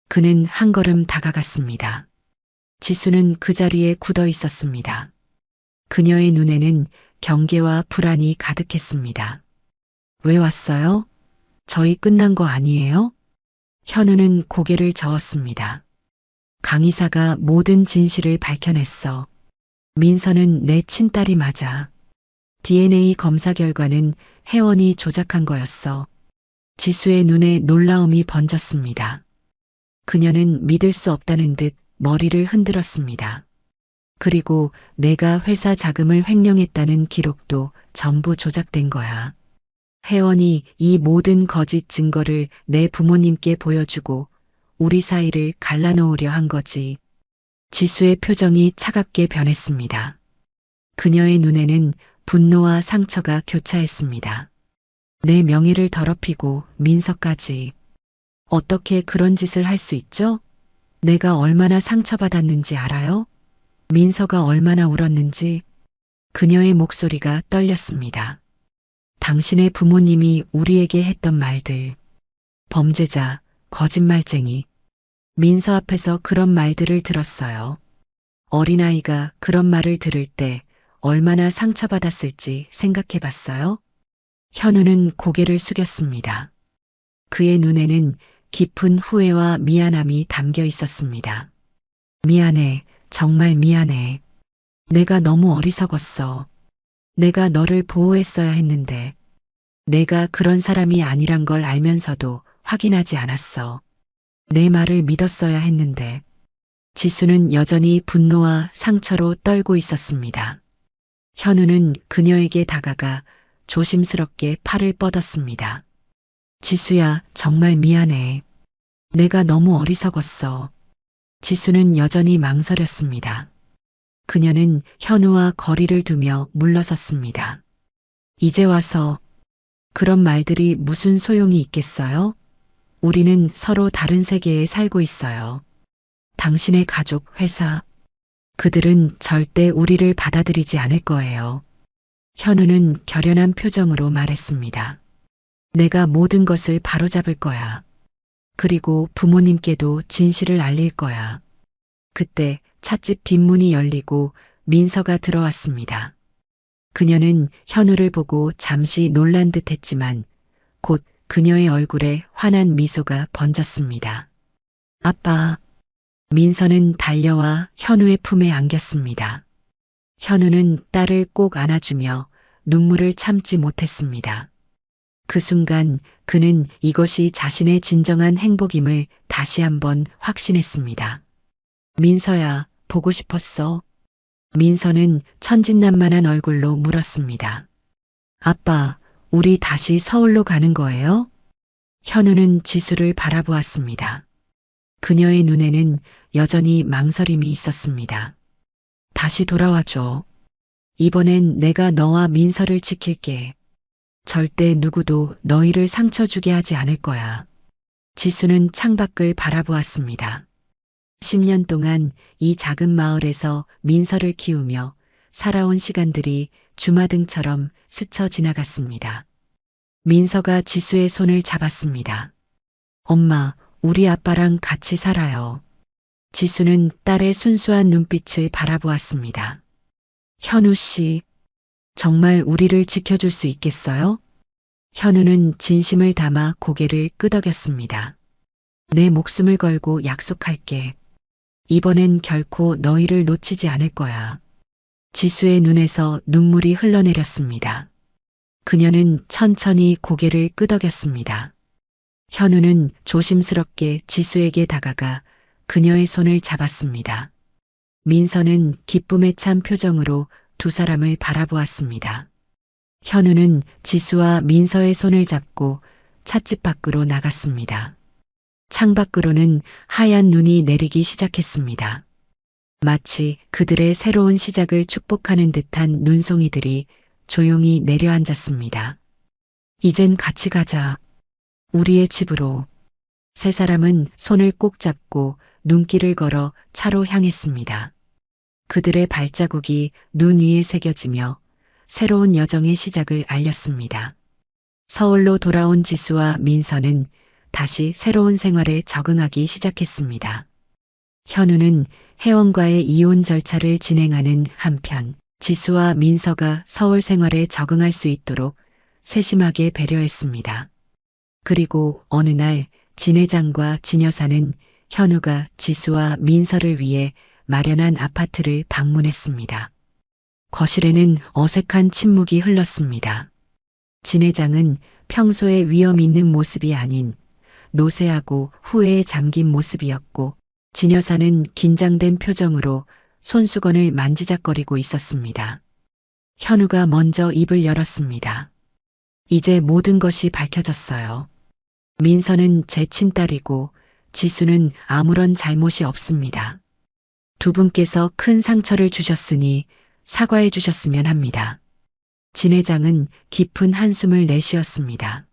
그는 한 걸음 다가갔습니다. 지수는 그 자리에 굳어 있었습니다. 그녀의 눈에는 경계와 불안이 가득했습니다. 왜 왔어요? 저희 끝난 거 아니에요? 현우는 고개를 저었습니다. 강의사가 모든 진실을 밝혀냈어. 민서는 내 친딸이 맞아. DNA 검사 결과는 혜원이 조작한 거였어. 지수의 눈에 놀라움이 번졌습니다. 그녀는 믿을 수 없다는 듯 머리를 흔들었습니다. 그리고 내가 회사 자금을 횡령했다는 기록도 전부 조작된 거야. 혜원이 이 모든 거짓 증거를 내 부모님께 보여주고 우리 사이를 갈라놓으려 한 거지. 지수의 표정이 차갑게 변했습니다. 그녀의 눈에는 분노와 상처가 교차했습니다. 내 명예를 더럽히고 민서까지. 어떻게 그런 짓을 할 수 있죠? 내가 얼마나 상처받았는지 알아요? 민서가 얼마나 울었는지. 그녀의 목소리가 떨렸습니다. 당신의 부모님이 우리에게 했던 말들. 범죄자, 거짓말쟁이. 민서 앞에서 그런 말들을 들었어요. 어린아이가 그런 말을 들을 때 얼마나 상처받았을지 생각해 봤어요? 현우는 고개를 숙였습니다. 그의 눈에는 깊은 후회와 미안함이 담겨 있었습니다. 미안해, 정말 미안해. 내가 너무 어리석었어. 내가 너를 보호했어야 했는데, 내가 그런 사람이 아니란 걸 알면서도 확인하지 않았어. 내 말을 믿었어야 했는데, 지수는 여전히 분노와 상처로 떨고 있었습니다. 현우는 그녀에게 다가가 조심스럽게 팔을 뻗었습니다. 지수야, 정말 미안해. 내가 너무 어리석었어. 지수는 여전히 망설였습니다. 그녀는 현우와 거리를 두며 물러섰습니다. 이제 와서 그런 말들이 무슨 소용이 있겠어요? 우리는 서로 다른 세계에 살고 있어요. 당신의 가족, 회사, 그들은 절대 우리를 받아들이지 않을 거예요. 현우는 결연한 표정으로 말했습니다. 내가 모든 것을 바로잡을 거야. 그리고 부모님께도 진실을 알릴 거야. 그때 찻집 뒷문이 열리고 민서가 들어왔습니다. 그녀는 현우를 보고 잠시 놀란 듯 했지만 곧 그녀의 얼굴에 환한 미소가 번졌습니다. 아빠. 민서는 달려와 현우의 품에 안겼습니다. 현우는 딸을 꼭 안아주며 눈물을 참지 못했습니다. 그 순간 그는 이것이 자신의 진정한 행복임을 다시 한번 확신했습니다. 민서야, 보고 싶었어? 민서는 천진난만한 얼굴로 물었습니다. 아빠, 우리 다시 서울로 가는 거예요? 현우는 지수를 바라보았습니다. 그녀의 눈에는 여전히 망설임이 있었습니다. 다시 돌아와줘. 이번엔 내가 너와 민서를 지킬게. 절대 누구도 너희를 상처 주게 하지 않을 거야. 지수는 창밖을 바라보았습니다. 10년 동안 이 작은 마을에서 민서를 키우며 살아온 시간들이 주마등처럼 스쳐 지나갔습니다. 민서가 지수의 손을 잡았습니다. 엄마, 우리 아빠랑 같이 살아요. 지수는 딸의 순수한 눈빛을 바라보았습니다. 현우 씨, 정말 우리를 지켜줄 수 있겠어요? 현우는 진심을 담아 고개를 끄덕였습니다. 내 목숨을 걸고 약속할게. 이번엔 결코 너희를 놓치지 않을 거야. 지수의 눈에서 눈물이 흘러내렸습니다. 그녀는 천천히 고개를 끄덕였습니다. 현우는 조심스럽게 지수에게 다가가 그녀의 손을 잡았습니다. 민서는 기쁨에 찬 표정으로 두 사람을 바라보았습니다. 현우는 지수와 민서의 손을 잡고 찻집 밖으로 나갔습니다. 창밖으로는 하얀 눈이 내리기 시작했습니다. 마치 그들의 새로운 시작을 축복하는 듯한 눈송이들이 조용히 내려앉았습니다. 이젠 같이 가자. 우리의 집으로. 세 사람은 손을 꼭 잡고 눈길을 걸어 차로 향했습니다. 그들의 발자국이 눈 위에 새겨지며 새로운 여정의 시작을 알렸습니다. 서울로 돌아온 지수와 민서는 다시 새로운 생활에 적응하기 시작했습니다. 현우는 혜원과의 이혼 절차를 진행하는 한편 지수와 민서가 서울 생활에 적응할 수 있도록 세심하게 배려했습니다. 그리고 어느 날 진 회장과 진 여사는 현우가 지수와 민서를 위해 마련한 아파트를 방문했습니다. 거실에는 어색한 침묵이 흘렀습니다. 진 회장은 평소에 위험 있는 모습이 아닌 노쇠하고 후회에 잠긴 모습이었고 진 여사는 긴장된 표정으로 손수건을 만지작거리고 있었습니다. 현우가 먼저 입을 열었습니다. 이제 모든 것이 밝혀졌어요. 민서는 제 친딸이고 지수는 아무런 잘못이 없습니다. 두 분께서 큰 상처를 주셨으니 사과해 주셨으면 합니다. 진 회장은 깊은 한숨을 내쉬었습니다.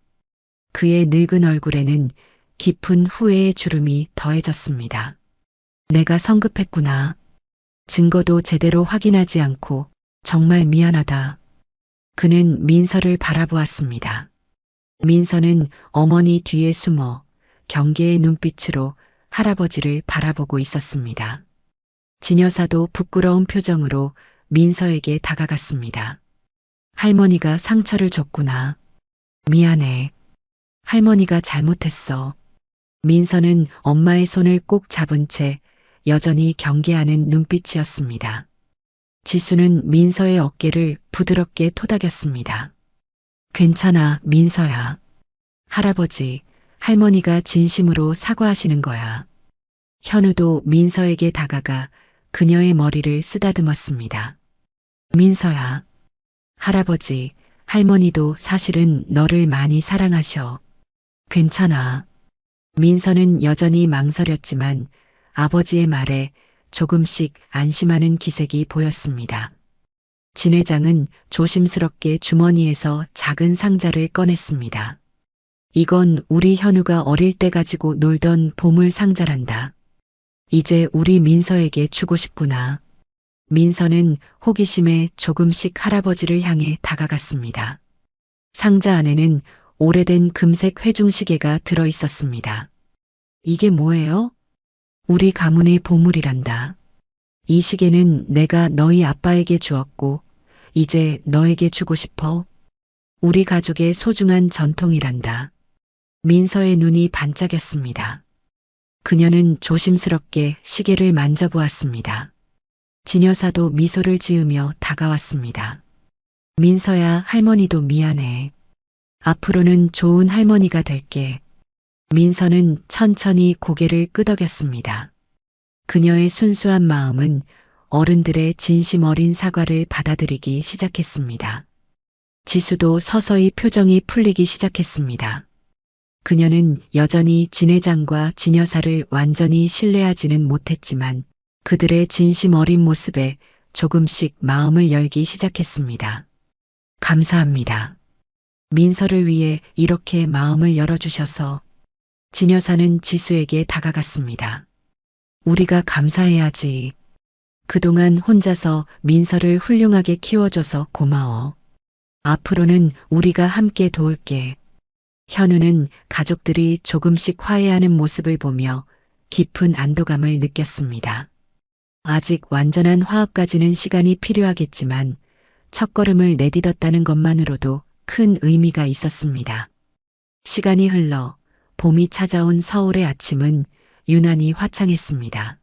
그의 늙은 얼굴에는 깊은 후회의 주름이 더해졌습니다. 내가 성급했구나. 증거도 제대로 확인하지 않고 정말 미안하다. 그는 민서를 바라보았습니다. 민서는 어머니 뒤에 숨어 경계의 눈빛으로 할아버지를 바라보고 있었습니다. 진 여사도 부끄러운 표정으로 민서에게 다가갔습니다. 할머니가 상처를 줬구나. 미안해. 할머니가 잘못했어. 민서는 엄마의 손을 꼭 잡은 채 여전히 경계하는 눈빛이었습니다. 지수는 민서의 어깨를 부드럽게 토닥였습니다. 괜찮아, 민서야. 할아버지, 할머니가 진심으로 사과하시는 거야. 현우도 민서에게 다가가 그녀의 머리를 쓰다듬었습니다. 민서야. 할아버지, 할머니도 사실은 너를 많이 사랑하셔. 괜찮아. 민서는 여전히 망설였지만 아버지의 말에 조금씩 안심하는 기색이 보였습니다. 진 회장은 조심스럽게 주머니에서 작은 상자를 꺼냈습니다. 이건 우리 현우가 어릴 때 가지고 놀던 보물 상자란다. 이제 우리 민서에게 주고 싶구나. 민서는 호기심에 조금씩 할아버지를 향해 다가갔습니다. 상자 안에는 오래된 금색 회중시계가 들어 있었습니다. 이게 뭐예요? 우리 가문의 보물이란다. 이 시계는 내가 너희 아빠에게 주었고 이제 너에게 주고 싶어. 우리 가족의 소중한 전통이란다. 민서의 눈이 반짝였습니다. 그녀는 조심스럽게 시계를 만져보았습니다. 진 여사도 미소를 지으며 다가왔습니다. 민서야, 할머니도 미안해. 앞으로는 좋은 할머니가 될게. 민서는 천천히 고개를 끄덕였습니다. 그녀의 순수한 마음은 어른들의 진심 어린 사과를 받아들이기 시작했습니다. 지수도 서서히 표정이 풀리기 시작했습니다. 그녀는 여전히 진 회장과 진 여사를 완전히 신뢰하지는 못했지만 그들의 진심 어린 모습에 조금씩 마음을 열기 시작했습니다. 감사합니다. 민서를 위해 이렇게 마음을 열어주셔서. 진 여사는 지수에게 다가갔습니다. 우리가 감사해야지. 그동안 혼자서 민서를 훌륭하게 키워줘서 고마워. 앞으로는 우리가 함께 도울게. 현우는 가족들이 조금씩 화해하는 모습을 보며 깊은 안도감을 느꼈습니다. 아직 완전한 화합까지는 시간이 필요하겠지만 첫걸음을 내딛었다는 것만으로도 큰 의미가 있었습니다. 시간이 흘러 봄이 찾아온 서울의 아침은 유난히 화창했습니다.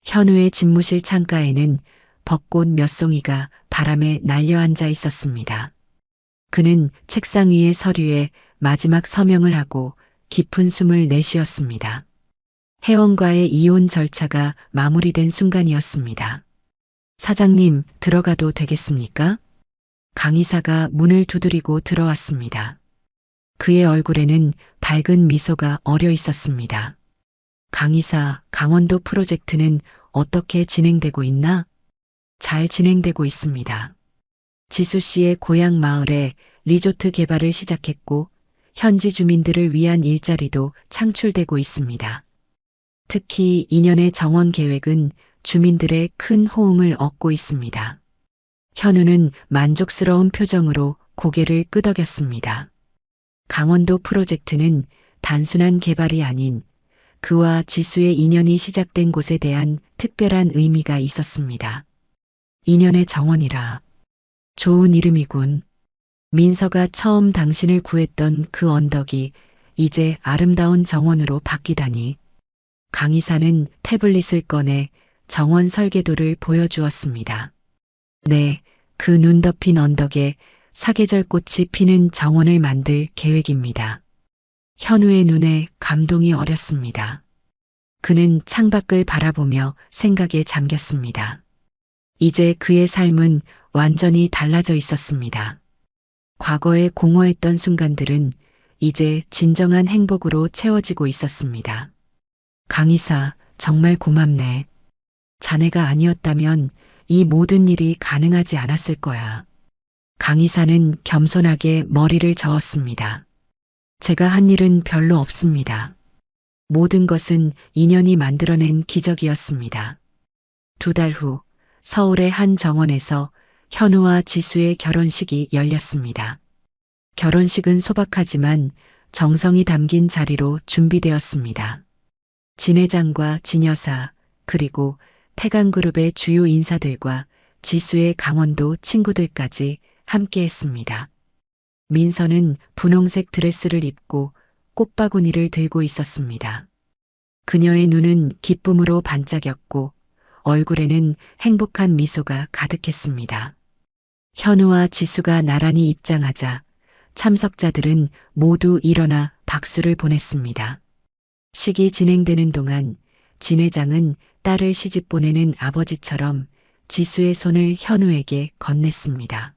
현우의 집무실 창가에는 벚꽃 몇 송이가 바람에 날려앉아 있었습니다. 그는 책상 위의 서류에 마지막 서명을 하고 깊은 숨을 내쉬었습니다. 회원과의 이혼 절차가 마무리된 순간이었습니다. 사장님, 들어가도 되겠습니까? 강의사가 문을 두드리고 들어왔습니다. 그의 얼굴에는 밝은 미소가 어려 있었습니다. 강의사, 강원도 프로젝트는 어떻게 진행되고 있나? 잘 진행되고 있습니다. 지수 씨의 고향 마을에 리조트 개발을 시작했고 현지 주민들을 위한 일자리도 창출되고 있습니다. 특히 2년의 정원 계획은 주민들의 큰 호응을 얻고 있습니다. 현우는 만족스러운 표정으로 고개를 끄덕였습니다. 강원도 프로젝트는 단순한 개발이 아닌 그와 지수의 인연이 시작된 곳에 대한 특별한 의미가 있었습니다. 인연의 정원이라. 좋은 이름이군. 민서가 처음 당신을 구했던 그 언덕이 이제 아름다운 정원으로 바뀌다니. 강의사는 태블릿을 꺼내 정원 설계도를 보여주었습니다. 네, 그 눈 덮인 언덕에 사계절 꽃이 피는 정원을 만들 계획입니다. 현우의 눈에 감동이 어렸습니다. 그는 창밖을 바라보며 생각에 잠겼습니다. 이제 그의 삶은 완전히 달라져 있었습니다. 과거에 공허했던 순간들은 이제 진정한 행복으로 채워지고 있었습니다. 강의사, 정말 고맙네. 자네가 아니었다면 이 모든 일이 가능하지 않았을 거야. 강의사는 겸손하게 머리를 저었습니다. 제가 한 일은 별로 없습니다. 모든 것은 인연이 만들어낸 기적이었습니다. 2달 후 서울의 한 정원에서 현우와 지수의 결혼식이 열렸습니다. 결혼식은 소박하지만 정성이 담긴 자리로 준비되었습니다. 진 회장과 진 여사 그리고 태강그룹의 주요 인사들과 지수의 강원도 친구들까지 함께했습니다. 민서는 분홍색 드레스를 입고 꽃바구니를 들고 있었습니다. 그녀의 눈은 기쁨으로 반짝였고 얼굴에는 행복한 미소가 가득했습니다. 현우와 지수가 나란히 입장하자 참석자들은 모두 일어나 박수를 보냈습니다. 식이 진행되는 동안 진 회장은 딸을 시집 보내는 아버지처럼 지수의 손을 현우에게 건넸습니다.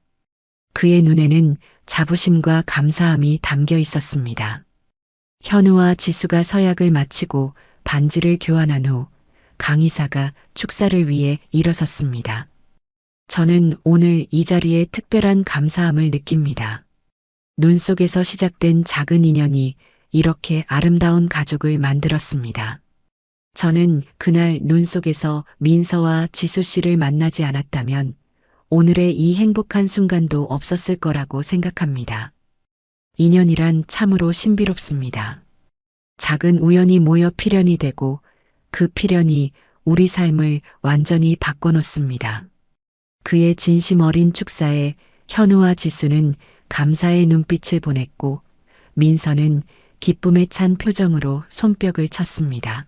그의 눈에는 자부심과 감사함이 담겨 있었습니다. 현우와 지수가 서약을 마치고 반지를 교환한 후 강 이사가 축사를 위해 일어섰습니다. 저는 오늘 이 자리에 특별한 감사함을 느낍니다. 눈 속에서 시작된 작은 인연이 이렇게 아름다운 가족을 만들었습니다. 저는 그날 눈 속에서 민서와 지수 씨를 만나지 않았다면 오늘의 이 행복한 순간도 없었을 거라고 생각합니다. 인연이란 참으로 신비롭습니다. 작은 우연이 모여 필연이 되고 그 필연이 우리 삶을 완전히 바꿔놓습니다. 그의 진심 어린 축사에 현우와 지수는 감사의 눈빛을 보냈고 민서는 기쁨에 찬 표정으로 손뼉을 쳤습니다.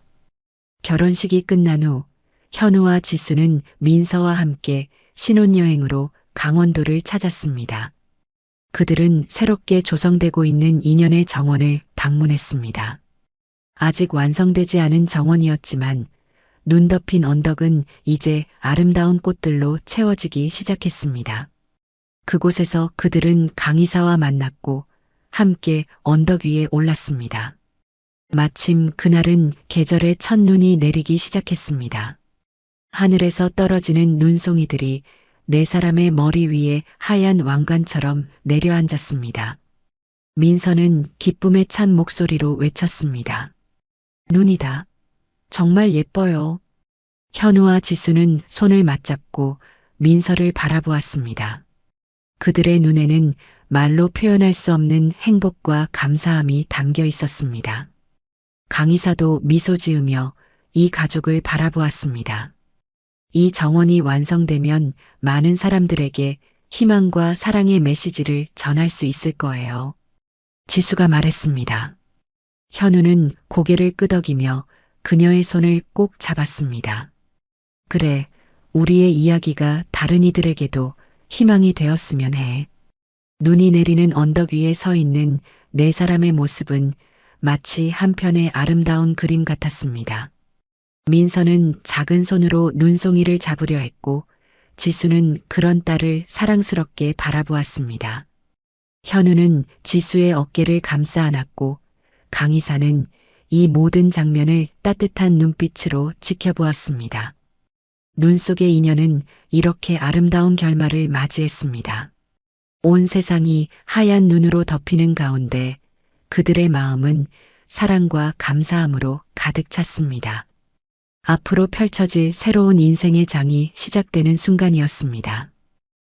결혼식이 끝난 후 현우와 지수는 민서와 함께 신혼여행으로 강원도를 찾았습니다. 그들은 새롭게 조성되고 있는 인연의 정원을 방문했습니다. 아직 완성되지 않은 정원이었지만 눈 덮인 언덕은 이제 아름다운 꽃들로 채워지기 시작했습니다. 그곳에서 그들은 강이사와 만났고 함께 언덕 위에 올랐습니다. 마침 그날은 계절의 첫눈이 내리기 시작했습니다. 하늘에서 떨어지는 눈송이들이 네 사람의 머리 위에 하얀 왕관처럼 내려앉았습니다. 민서는 기쁨에 찬 목소리로 외쳤습니다. 눈이다. 정말 예뻐요. 현우와 지수는 손을 맞잡고 민서를 바라보았습니다. 그들의 눈에는 말로 표현할 수 없는 행복과 감사함이 담겨 있었습니다. 강 이사도 미소 지으며 이 가족을 바라보았습니다. 이 정원이 완성되면 많은 사람들에게 희망과 사랑의 메시지를 전할 수 있을 거예요. 지수가 말했습니다. 현우는 고개를 끄덕이며 그녀의 손을 꼭 잡았습니다. 그래, 우리의 이야기가 다른 이들에게도 희망이 되었으면 해. 눈이 내리는 언덕 위에 서 있는 네 사람의 모습은 마치 한 편의 아름다운 그림 같았습니다. 민서는 작은 손으로 눈송이를 잡으려 했고 지수는 그런 딸을 사랑스럽게 바라보았습니다. 현우는 지수의 어깨를 감싸 안았고 강 이사는 이 모든 장면을 따뜻한 눈빛으로 지켜보았습니다. 눈 속의 인연은 이렇게 아름다운 결말을 맞이했습니다. 온 세상이 하얀 눈으로 덮이는 가운데 그들의 마음은 사랑과 감사함으로 가득 찼습니다. 앞으로 펼쳐질 새로운 인생의 장이 시작되는 순간이었습니다.